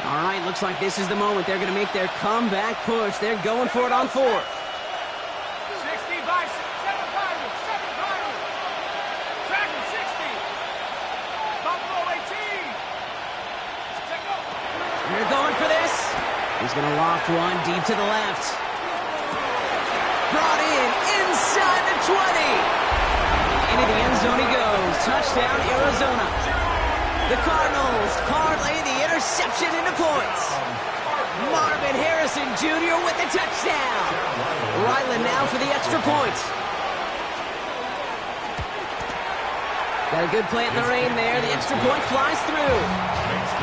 All right, looks like this is the moment they're going to make their comeback push. They're going for it on 4th. 60 by 7 Pirates, 7 Pirates. Dragon 60. Buffalo 18. They're going for this. He's going to loft one deep to the left. Brought in inside the 20. Into the end zone he goes. Touchdown, Arizona. The Cardinals parlay the interception into points. Marvin Harrison Jr. with the touchdown. Ryland now for the extra point. Got a good play at the rain there. The extra point flies through.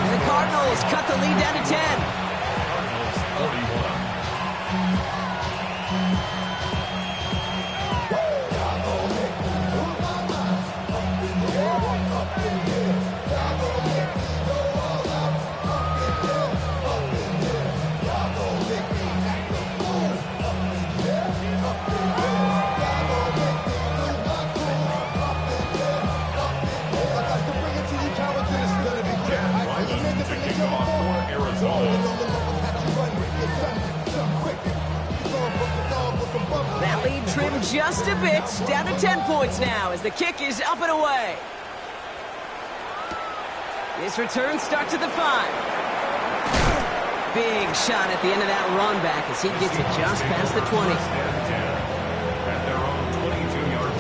And the Cardinals cut the lead down to 10. That lead trimmed just a bit, down to 10 points now as the kick is up and away. This return starts at the 5. Big shot at the end of that run back as he gets it just past the 20. At their own 22-yard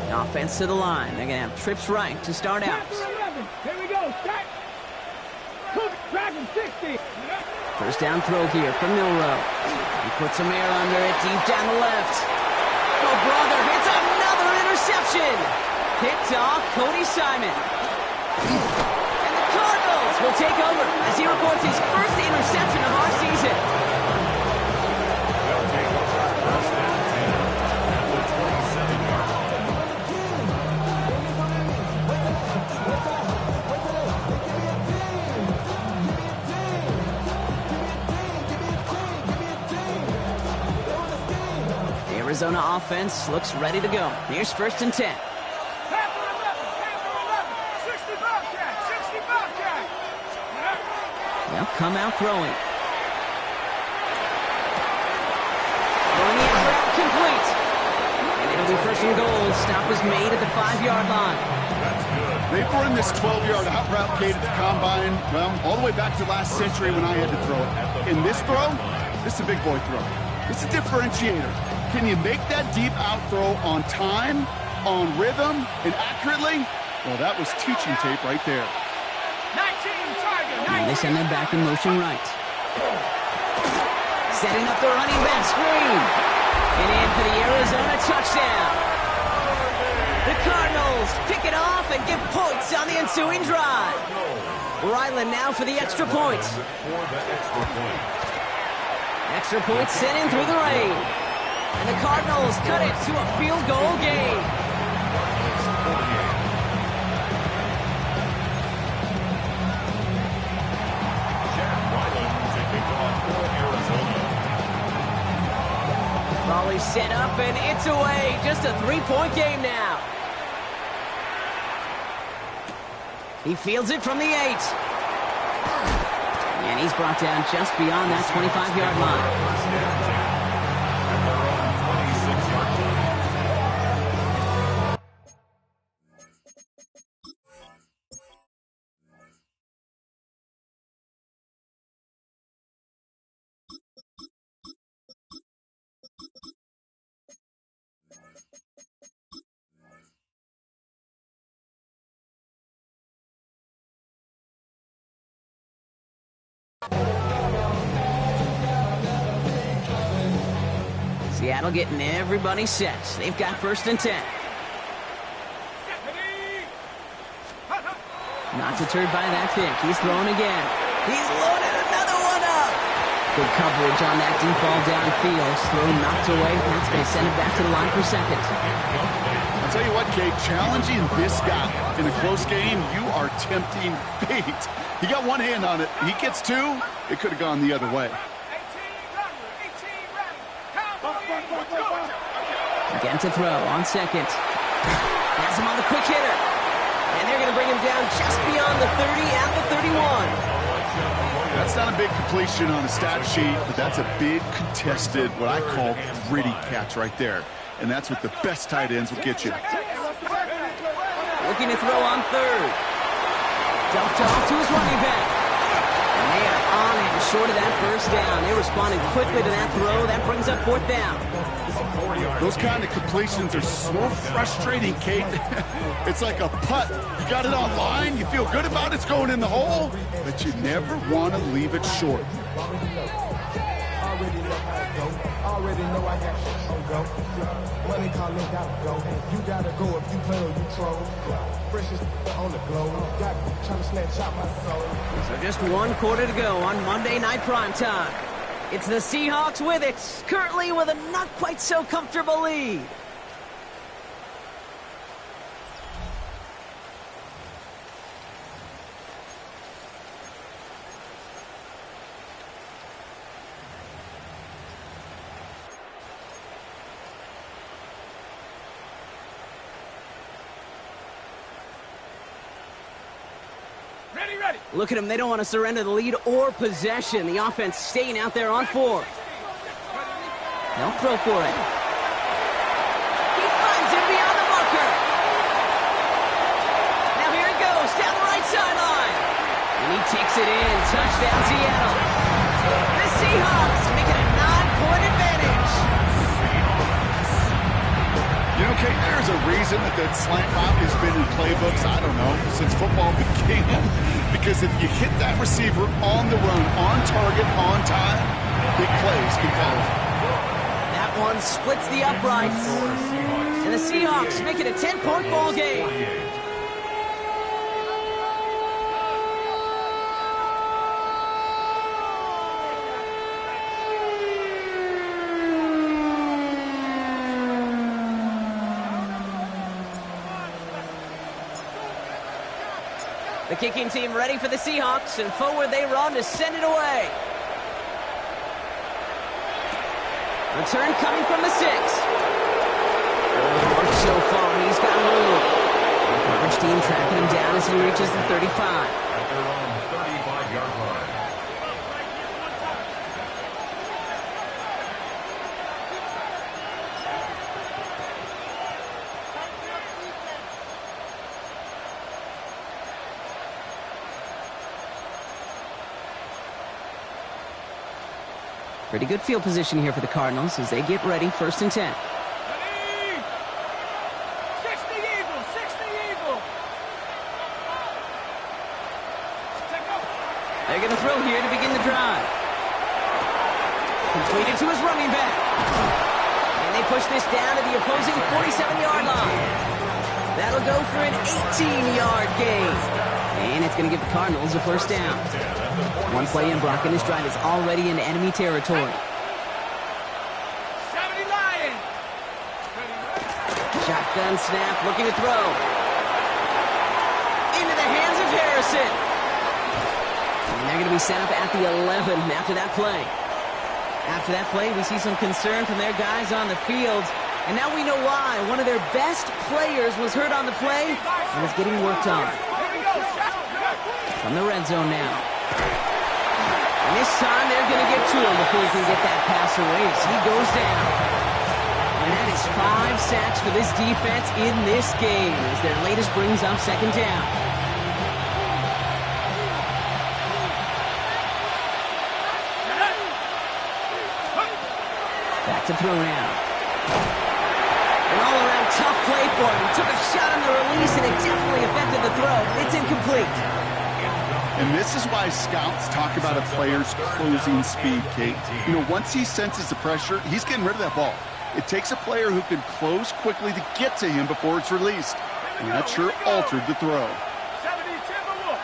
line. Offense to the line. They're going to have trips right to start out. Here we go. Start. Dragon 60. 1st down throw here from Milrow. He puts some air under it deep down the left. Oh, brother, it's another interception. Picked off Cody Simon. And the Cardinals will take over as he reports his first interception of our season. They'll take over 1st and 10 at the 27-yard line. Arizona offense looks ready to go. Here's 1st and 10. They'll come out throwing. Throwing the out route complete. And it'll be 1st and goal. Stop is made at the 5-yard line. They've run this 12-yard out route, Kate, at the combine, well, all the way back to last century when I had to throw it. In this throw, this is a big boy throw. It's a differentiator. Can you make that deep out throw on time, on rhythm, and accurately? Well, that was teaching tape right there. 19, Tiger, 19. And they send them back in motion right. Setting up the running back screen. And in for the Arizona touchdown. The Cardinals pick it off and get points on the ensuing drive. Ryland now for the extra point. Extra point sent in through the rain. And the Cardinals cut it to a field goal game. Raleigh set up, and it's away. Just a three-point game now. He fields it from the 8. And he's brought down just beyond that 25-yard line. Seattle getting everybody set. They've got 1st and 10. Not deterred by that kick. He's throwing again. He's loaded another one up. Good coverage on that deep ball downfield. Throw knocked away. That's going to send it back to the line for 2nd. I'll tell you what, Kate, challenging this guy in a close game, you are tempting fate. He got one hand on it. He gets 2. It could have gone the other way. Again to throw on 2nd. Has him on the quick hitter. And they're going to bring him down just beyond the 30 and the 31. That's not a big completion on a stat sheet, but that's a big contested, what I call gritty catch right there. And that's what the best tight ends will get you. Looking to throw on 3rd. Dumped off to his running back. And they are on him short of that 1st down. They responded quickly to that throw. That brings up 4th down. Those kind of completions are so frustrating, Kate. It's like a putt. You got it on line, you feel good about it's going in the hole, but you never want to leave it short. Already know I got shit on go. Money calling, gotta go. You gotta go if you play or you troll. Freshest on the globe. Got trying to snatch out my soul. So just 1 quarter to go on Monday Night Primetime. It's the Seahawks with it, currently with a not quite so comfortable lead. Ready. Look at them. They don't want to surrender the lead or possession. The offense staying out there on 4. They'll throw for it. He finds him beyond the marker. Now here he goes down the right sideline. And he takes it in. Touchdown, Seattle. The Seahawks making a 9-point advantage. You know, Kate, there's a reason that slant route has been in playbooks, I don't know, since football began. Because if you hit that receiver on the run, on target, on time, big plays can follow. That one splits the uprights. And the Seahawks make it a 10-point ball game. The kicking team ready for the Seahawks, and forward they run to send it away. Return coming from the 6. So far, he's got room. The coverage team tracking him down as he reaches the 35. At their own 35-yard line. Pretty good field position here for the Cardinals as they get ready, 1st and 10. 60 Eagle. They're going to throw here to begin the drive. Completed to his running back. And they push this down to the opposing 47-yard line. That'll go for an 18-yard gain. And it's going to give the Cardinals a 1st down. One play in, Brock in his drive is already into enemy territory. 70 Lions. Shotgun snap, looking to throw. Into the hands of Harrison. And they're going to be set up at the 11 after that play. After that play, we see some concern from their guys on the field. And now we know why. One of their best players was hurt on the play and is getting worked on. From the red zone now. And this time they're going to get to him before he can get that pass away as he goes down. And that is 5 sacks for this defense in this game as their latest brings up second down. Back to throw now. An all-around tough play for him. He took a shot on the release and it definitely affected the throw. It's incomplete. And this is why scouts talk about a player's closing speed, Kate. You know, once he senses the pressure, he's getting rid of that ball. It takes a player who can close quickly to get to him before it's released. And that sure altered the throw. 70 Timberwolves.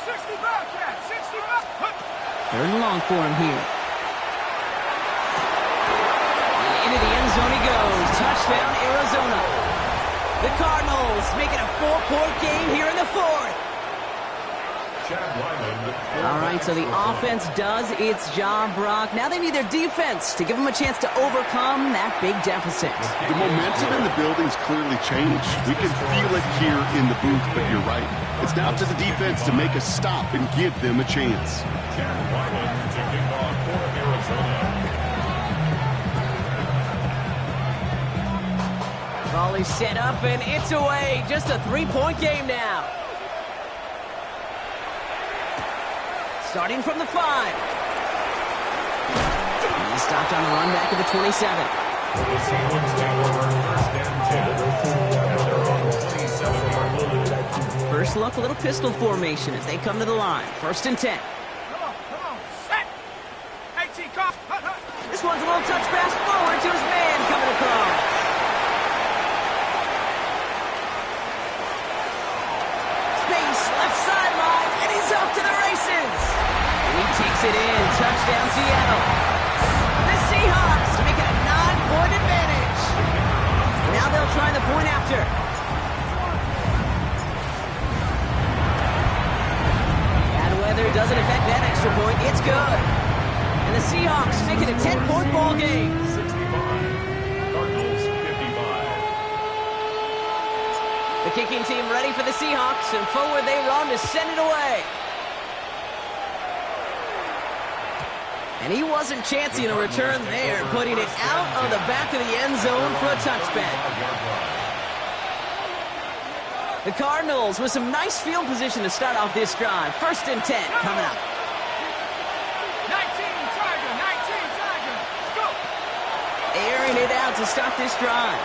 65, Cat. 65. Third and long for him here. And into the end zone he goes. Touchdown, Arizona. The Cardinals make it a 4-point game here in the fourth. All right, so the offense does its job, Brock. Now they need their defense to give them a chance to overcome that big deficit. The momentum in the building's clearly changed. We can feel it here in the booth, but you're right. It's now up to the defense to make a stop and give them a chance. Raleigh set up, and it's away. Just a 3-point game now. Starting from the 5. He stopped on the run back at the 27. First look, a little pistol formation as they come to the line. 1st and 10. Come on. Set. 18, call. This one's a little touch pass forward to his man coming across. Space, left sideline, and he's off to the races. And he takes it in. Touchdown, Seattle. The Seahawks make it a 9-point advantage. Now they'll try the point after. Bad weather doesn't affect that extra point. It's good. And the Seahawks make it a 10-point ball game. 65. Cardinals 55. The kicking team ready for the Seahawks, and forward they run to send it away. And he wasn't chancing a return there, putting it out of the back of the end zone for a touchback. The Cardinals with some nice field position to start off this drive. 1st and 10 coming up. 19, Tiger. Let's go. Airing it out to start this drive.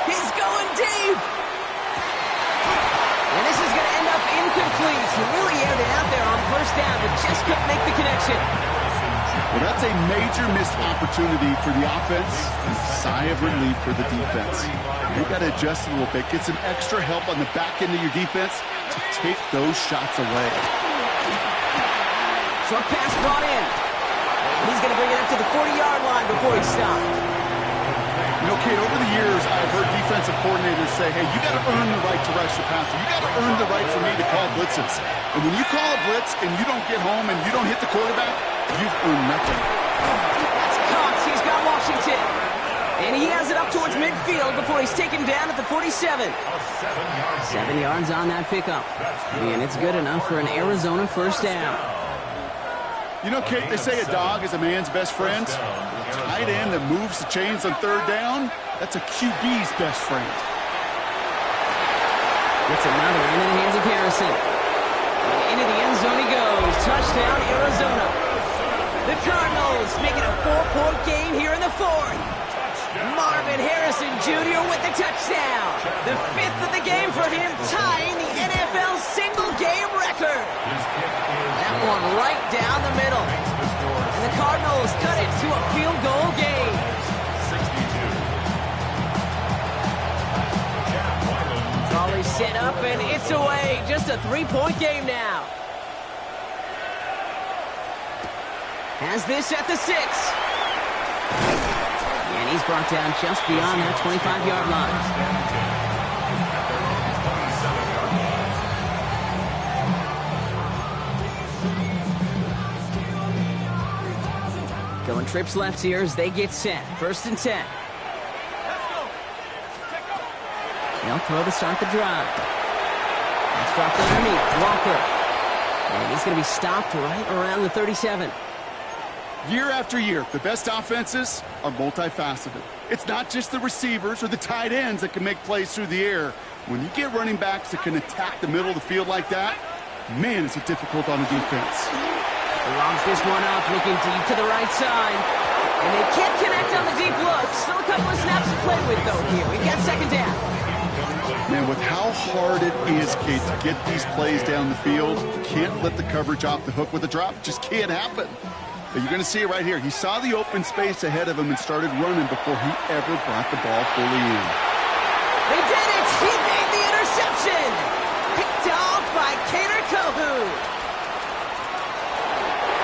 He's going deep. And this is going to end up incomplete. He really aired it out there on 1st down, but just couldn't make the connection. Well, that's a major missed opportunity for the offense and a sigh of relief for the defense. You've got to adjust a little bit, get some extra help on the back end of your defense to take those shots away. Short pass brought in. He's going to bring it up to the 40-yard line before he stops. You know, Kate, over the years, I've heard defensive coordinators say, hey, you got to earn the right to rush the passer. You got to earn the right for me to call blitzes. And when you call a blitz and you don't get home and you don't hit the quarterback, you've earned nothing. That's Cox. He's got Washington. And he has it up towards midfield before he's taken down at the 47. 7 yards on that pickup. And it's good enough for an Arizona 1st down. You know, Kate, they say a dog is a man's best friend. Tight end that moves the chains on 3rd down, that's a QB's best friend. Gets another into the hands of Harrison. And into the end zone he goes. Touchdown, Arizona. The Cardinals make it a 4-point game here in the 4th. Marvin Harrison Jr. with the touchdown. The 5th of the game for him, tying the NFL single-game record. That one right down the middle. And the Cardinals cut it to a field goal game. 62. Raleigh set up, and it's away. Just a 3-point game now. Has this at the 6. And he's brought down just beyond that 25-yard line. Going trips left here as they get set. 1st and 10. They'll throw to start the drive. That's dropped underneath. Walker. And he's going to be stopped right around the 37. Year after year, the best offenses are multifaceted. It's not just the receivers or the tight ends that can make plays through the air. When you get running backs that can attack the middle of the field like that, man, is it difficult on the defense. He lobs this one up, looking deep to the right side. And they can't connect on the deep look. Still a couple of snaps to play with, though, here. We've got 2nd down. Man, with how hard it is, Kate, to get these plays down the field, you can't let the coverage off the hook with a drop. It just can't happen. But you're going to see it right here. He saw the open space ahead of him and started running before he ever brought the ball fully in. They did it! He made the interception! Picked off by Kader Kohu.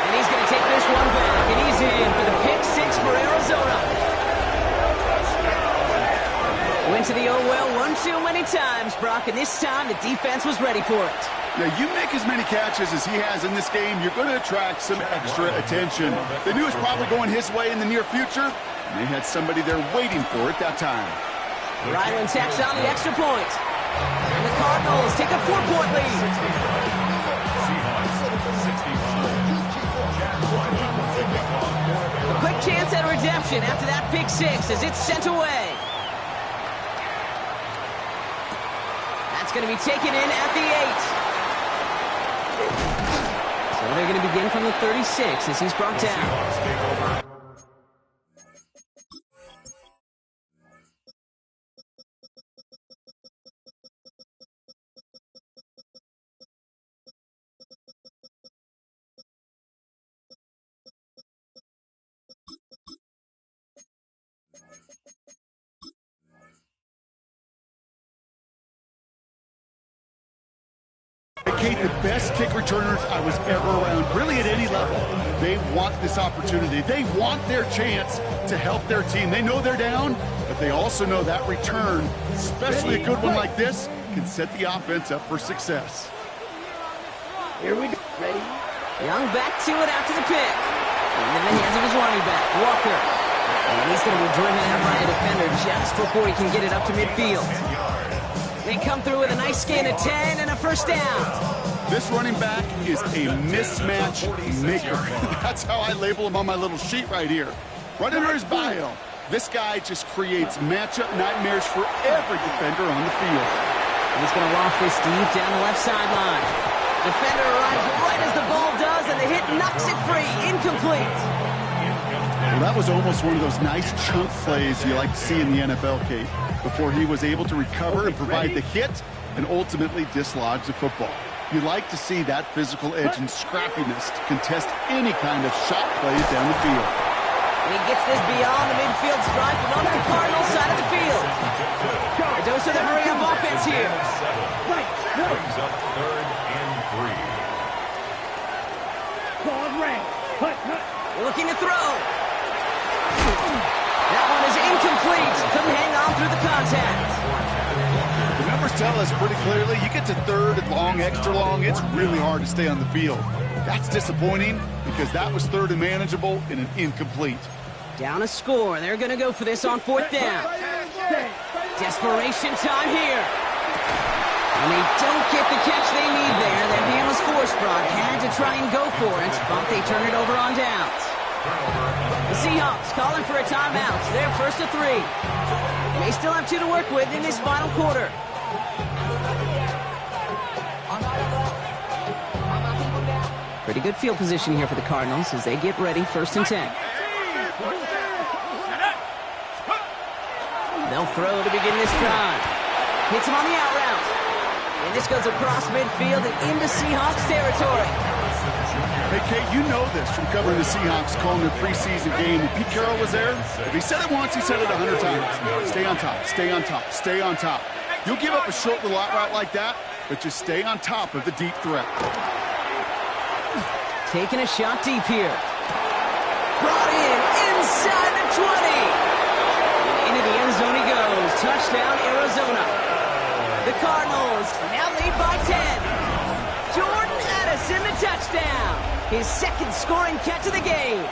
And he's going to take this one back, and he's in for the pick 6 for Arizona. Went to the oh-well one too many times, Brock, and this time the defense was ready for it. Yeah, you make as many catches as he has in this game, you're going to attract some extra attention. They knew it was probably going his way in the near future, and they had somebody there waiting for it that time. Ryland tacks on the extra point. And the Cardinals take a 4-point lead. A quick chance at redemption after that pick 6 as it's sent away. That's going to be taken in at the 8. So they're going to begin from the 36 as he's brought down. Kate, the best kick returners I was ever around, really at any level. They want this opportunity. They want their chance to help their team. They know they're down, but they also know that return, especially a good one like this, can set the offense up for success. Here we go. Ready? Young back to it after the pick. Into the hands of his running back, Walker. And he's going to be driven out by a defender just before he can get it up to midfield. They come through with a nice gain of 10 and a 1st down. This running back is a mismatch maker. That's how I label him on my little sheet right here. Right under his bio, this guy just creates matchup nightmares for every defender on the field. And he's going to loft this deep down the left sideline. Defender arrives right as the ball does, and the hit knocks it free. Incomplete. Well, that was almost one of those nice chunk plays you like to see in the NFL, Kate, before he was able to recover and provide the hit and ultimately dislodge the football. You like to see that physical edge and scrappiness to contest any kind of shot plays down the field. And he gets this beyond the midfield stripe and onto the Cardinals side of the field. A dose of the hurry-up offense here. Brings up 3rd and 3. Ball red. Looking to throw. That one is incomplete. Couldn't hang on through the contact. The numbers tell us pretty clearly, you get to 3rd and long, extra long, it's really hard to stay on the field. That's disappointing because that was 3rd and manageable in an incomplete. Down a score. They're going to go for this on 4th down. Desperation time here. And they don't get the catch they need there. That man was forced, Brock. Had to try and go for it, but they turn it over on downs. The Seahawks calling for a timeout. They're 1st to 3. They still have 2 to work with in this final quarter. Pretty good field position here for the Cardinals as they get ready. 1st and 10. They'll throw to begin this drive. Hits him on the out route. And this goes across midfield and into Seahawks territory. Hey, Kate, you know this from covering the Seahawks, calling their preseason game. When Pete Carroll was there, if he said it once, he said it 100 times. Stay on top, stay on top, stay on top. You'll give up a short little out route like that, but just stay on top of the deep threat. Taking a shot deep here. Brought in inside the 20. And into the end zone he goes. Touchdown, Arizona. The Cardinals now lead by 10. Jordan Addison, the touchdown. His second scoring catch of the game.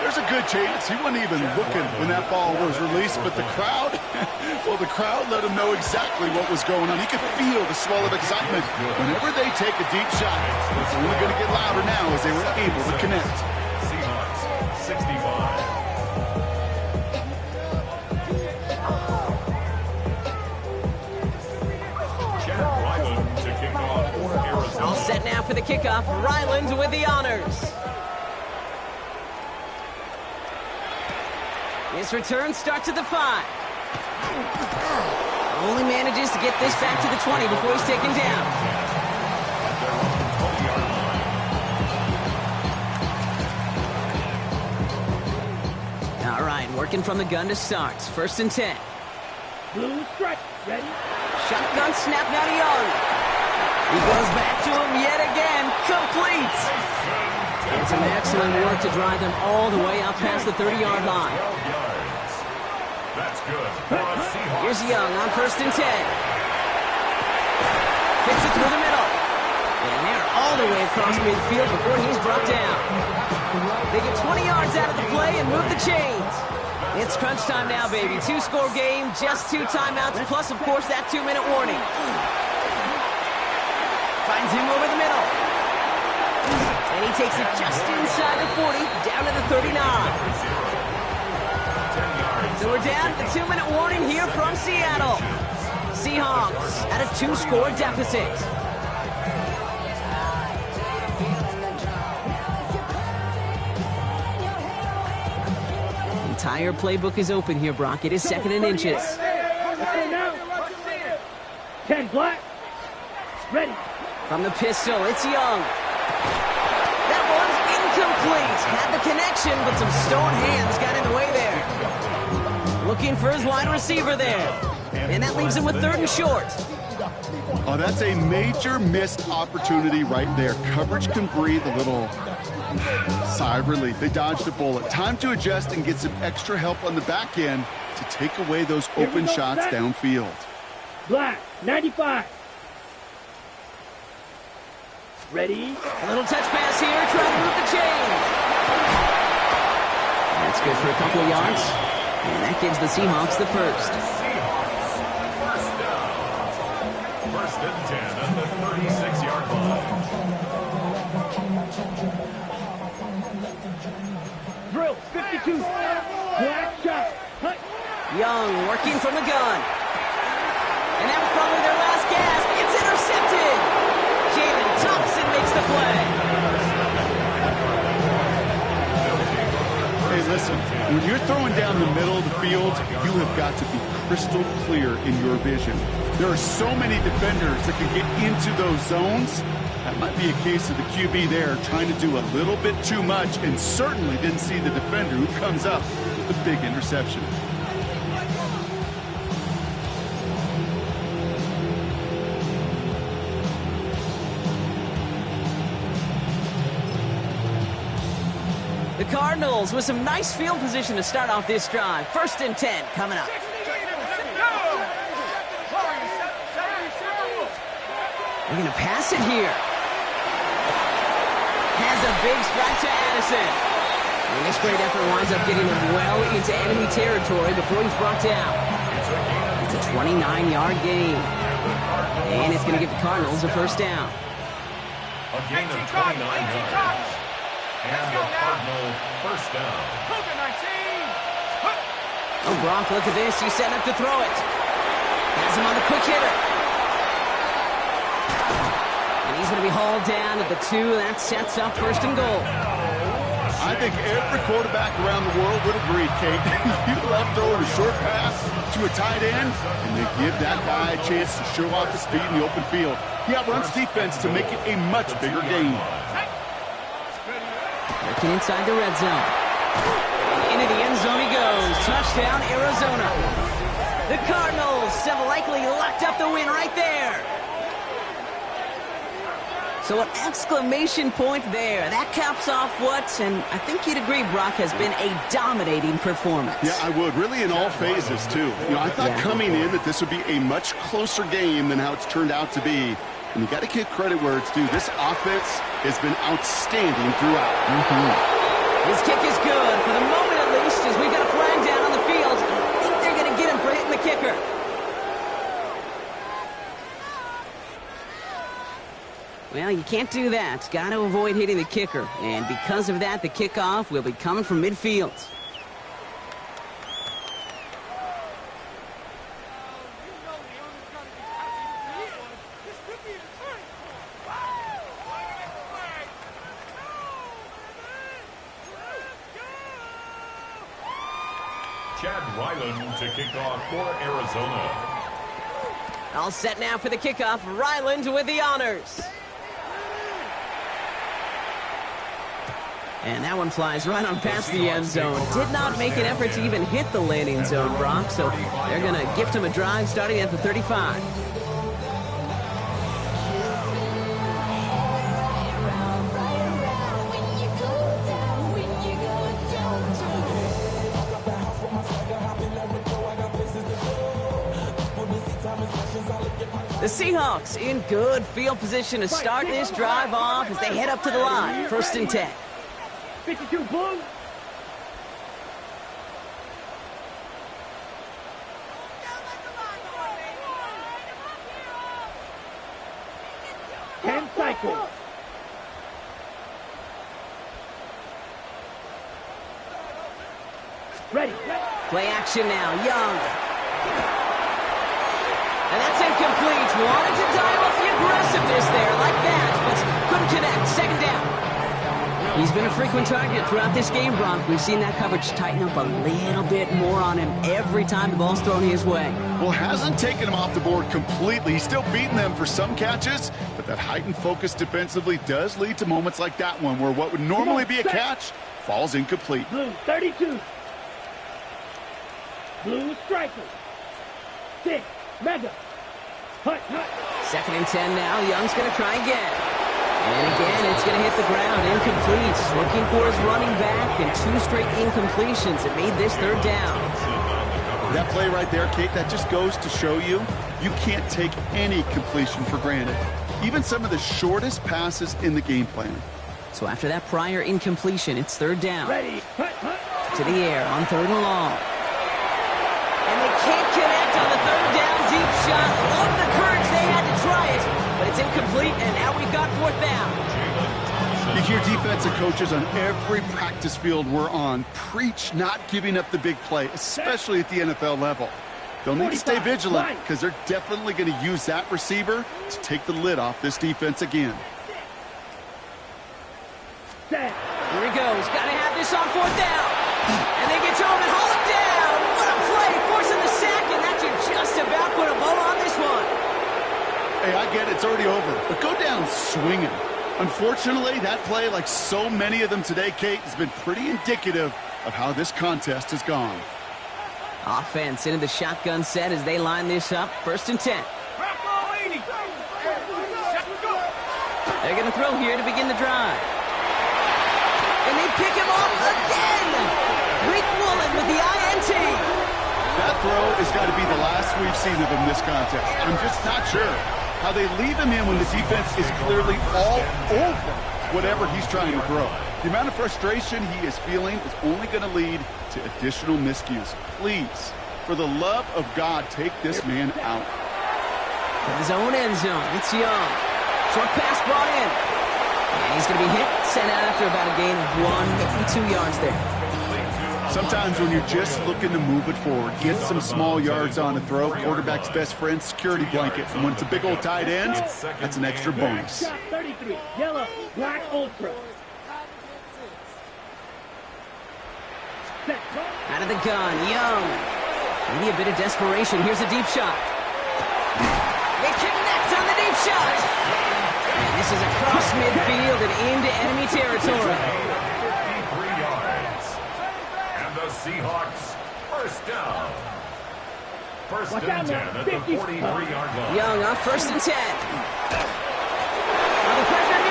There's a good chance he wasn't even looking when that ball was released, but the crowd, well, the crowd let him know exactly what was going on. He could feel the swell of excitement. Whenever they take a deep shot, it's only going to get louder now as they were able to connect. Seahawks, 65. All set now for the kickoff. Ryland with the honors. His return starts at the 5. Only manages to get this back to the 20 before he's taken down. All right, working from the gun to start. 1st and 10. Blue strike. Ready? Shotgun snap now to Young. He goes back to him yet again. Complete. And some excellent work to drive them all the way out past the 30-yard line. That's good. Here's Young on 1st and 10. Fits it through the middle. And they're all the way across midfield before he's brought down. They get 20 yards out of the play and move the chains. It's crunch time now, baby. 2-score game, just 2 timeouts, plus, of course, that 2-minute warning. Finds him over the middle. And he takes it just inside the 40, down to the 39. So we're down to the 2-minute warning here from Seattle. Seahawks at a 2-score deficit. Entire playbook is open here, Brock. It is 2nd and inches. 10 black. Ready. From the pistol, it's Young. That one's incomplete. Had the connection, but some stone hands got in the way there. Looking for his wide receiver there. And that leaves him with 3rd and short. Oh, that's a major missed opportunity right there. Coverage can breathe a little sigh of relief. They dodged a bullet. Time to adjust and get some extra help on the back end to take away those open shots downfield. Black, 95. Ready? A little touch pass here, trying to move the chains. That's good for a couple of yards. And that gives the Seahawks the first. Seahawks, 1st down. 1st and 10 at the 36-yard line. Drill, 52. Black shot. Hunt. Young working from the gun. And that was probably their last gasp. It's intercepted. Jalen Thompson makes the play. Hey, listen, when you're throwing down the middle of the field, you have got to be crystal clear in your vision. There are so many defenders that can get into those zones. That might be a case of the QB there trying to do a little bit too much and certainly didn't see the defender who comes up with the big interception. The Cardinals with some nice field position to start off this drive. 1st and 10 coming up. They're going to pass it here. Has a big strike to Addison. And this great effort winds up getting him well into enemy territory before he's brought down. It's a 29-yard gain. And it's going to give the Cardinals a 1st down. A gain of 29 yards. And the Cardinal 1st down. Oh, Brock, look at this. He's setting up to throw it. Has him on the quick hitter. And he's going to be hauled down at the 2. That sets up 1st and goal. I think every quarterback around the world would agree, Kate. You love throwing a short pass to a tight end, and they give that guy a chance to show off his speed in the open field. He outruns defense to make it a much bigger gain. Working inside the red zone. Into the end zone he goes. Touchdown, Arizona. The Cardinals have likely locked up the win right there. So an exclamation point there. That caps off what, and I think you'd agree, Brock, has been a dominating performance. Yeah, I would. Really in all phases, too. I thought coming in that this would be a much closer game than how it's turned out to be. And you got to give credit where it's due. This offense has been outstanding throughout. His kick is good, for the moment at least, as we've got a flag down on the field. I think they're going to get him for hitting the kicker. Well, you can't do that. Got to avoid hitting the kicker. And because of that, the kickoff will be coming from midfield. Chad Ryland to kick off for Arizona. All set now for the kickoff. Ryland with the honors. And that one flies right on past the end zone. Did not make an effort to even hit the landing zone, Brock. So they're going to gift him a drive starting at the 35. The Seahawks in good field position to start this drive off as they head up to the line. 1st and 10. 52 Blue. Ten cycles. Ready. Play action now. Young. And that's incomplete. Wanted to dial up the aggressiveness there like that, but couldn't connect. 2nd down. He's been a frequent target throughout this game, Brock. We've seen that coverage tighten up a little bit more on him every time the ball's thrown his way. Well, hasn't taken him off the board completely. He's still beating them for some catches, but that heightened focus defensively does lead to moments like that one where what would normally be a catch falls incomplete. Blue 32. Blue striker. 6. Mega. Hut, hut. 2nd and 10 now. Young's going to try again. And again, it's going to hit the ground. Incomplete. Looking for his running back, and 2 straight incompletions. It made this 3rd down. That play right there, Kate, that just goes to show you can't take any completion for granted. Even some of the shortest passes in the game plan. So after that prior incompletion, it's 3rd down. Ready. Hut, hut. To the air on 3rd and long. And they can't connect on the 3rd down deep shot. Love the courage they had to try it, but it's incomplete, and now we've got 4th down. You hear defensive coaches on every practice field we're on preach not giving up the big play, especially at the NFL level. They'll need to stay vigilant because they're definitely going to use that receiver to take the lid off this defense again. Here he goes. Got to have this on 4th down. And they get to him and haul him down. What a play. Forcing the sack, and that should just about put a bow on this one. Hey, I get it. It's already over. But go down swinging. Unfortunately, that play, like so many of them today, Kate, has been pretty indicative of how this contest has gone. Offense into the shotgun set as they line this up. 1st and 10. They're going to throw here to begin the drive. And they pick him off again. Rick Woolen with the INT. That throw has got to be the last we've seen of him this contest. I'm just not sure how they leave him in when the defense is clearly all over whatever he's trying to throw. The amount of frustration he is feeling is only going to lead to additional miscues. Please, for the love of God, take this man out. In his own end zone, it's Young. Short pass brought in. And he's going to be hit, sent out after about a gain of 1, maybe 2 yards there. Sometimes when you're just looking to move it forward, get some small yards on a throw, quarterback's best friend, security blanket. And when it's a big old tight end, that's an extra bonus. 33, yellow, black ultra. Out of the gun, Young. Maybe a bit of desperation. Here's a deep shot. They connect on the deep shot. And this is across midfield and into enemy territory. 53 yards. And the Seahawks, 1st down. 1st and 10 at the 43-yard line. Young on 1st and 10. On the pressure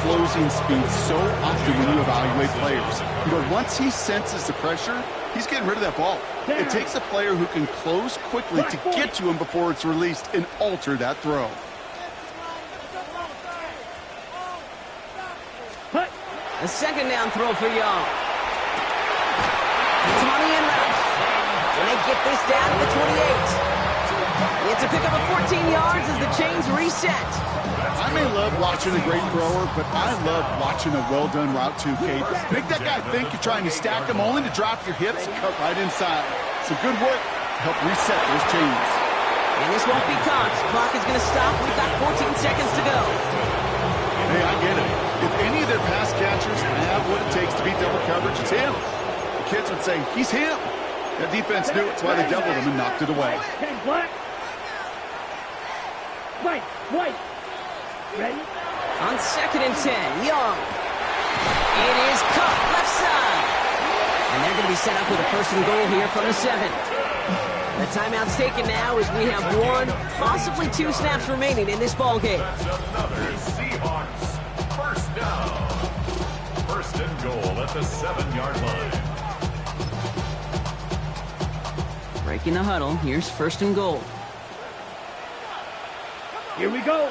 closing speed so often when you evaluate players. But once he senses the pressure, he's getting rid of that ball. It takes a player who can close quickly to get to him before it's released and alter that throw. A second down throw for Young. It's money in route. And they get this down to the 28. It's a pickup of 14 yards as the chains reset. I may love watching a great thrower, but I love watching a well-done route too, Kate. Make that guy think you're trying to stack him only to drop your hips and cut right inside. Some good work to help reset those chains. And this won't be caught. Clock is going to stop. We've got 14 seconds to go. Hey, I get it. If any of their pass catchers have what it takes to beat double coverage, it's him. The kids would say, he's him. That defense knew it, that's why they doubled him and knocked it away. White. Ready? On 2nd and 10, Young. It is caught left side. And they're going to be set up with a 1st and goal here from the 7. The timeout's taken now as we have 1, possibly 2 snaps remaining in this ball game. Another Seahawks 1st down. 1st and goal at the 7-yard line. Breaking the huddle. Here's 1st and goal. Here we go.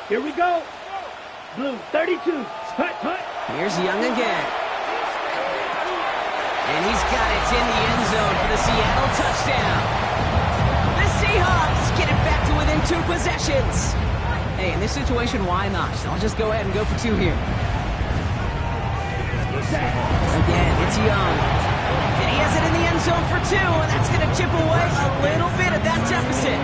Blue, 32. Hut. Here's Young again. And he's got it in the end zone for the Seattle touchdown. The Seahawks get it back to within 2 possessions. Hey, in this situation, why not? I'll just go ahead and go for 2 here. Again, it's Young. And he has it in the end zone for 2, and that's going to chip away a little bit of that deficit.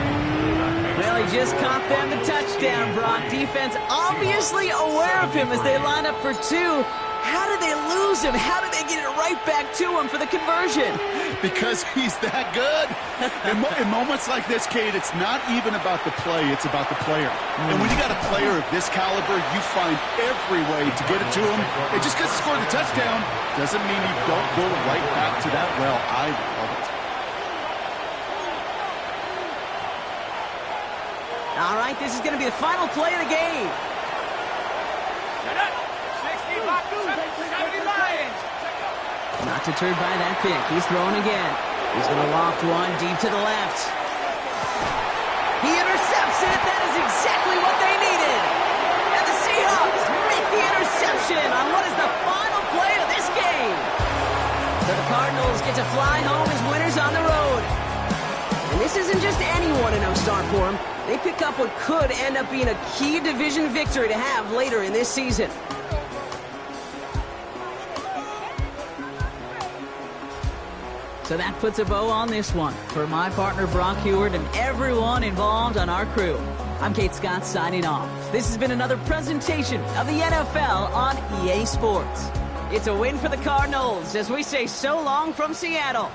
Well, he just caught them the touchdown, Brock. Defense obviously aware of him as they line up for 2. How did they lose him? How did they get it right back to him for the conversion? Because he's that good. In moments like this, Kate, it's not even about the play, it's about the player. And when you got a player of this caliber, you find every way to get it to him. And just because he scored the touchdown doesn't mean you don't go right back to that well. I love it. All right, this is going to be the final play of the game. Not deterred by that pick. He's throwing again. He's going to loft one deep to the left. He intercepts it. That is exactly what they needed. And the Seahawks make the interception on what is the final play of this game. So the Cardinals get to fly home as winners on the road. And this isn't just any 1-0 start for them. They pick up what could end up being a key division victory to have later in this season. So that puts a bow on this one. For my partner Brock Heward and everyone involved on our crew, I'm Kate Scott signing off. This has been another presentation of the NFL on EA Sports. It's a win for the Cardinals as we say so long from Seattle.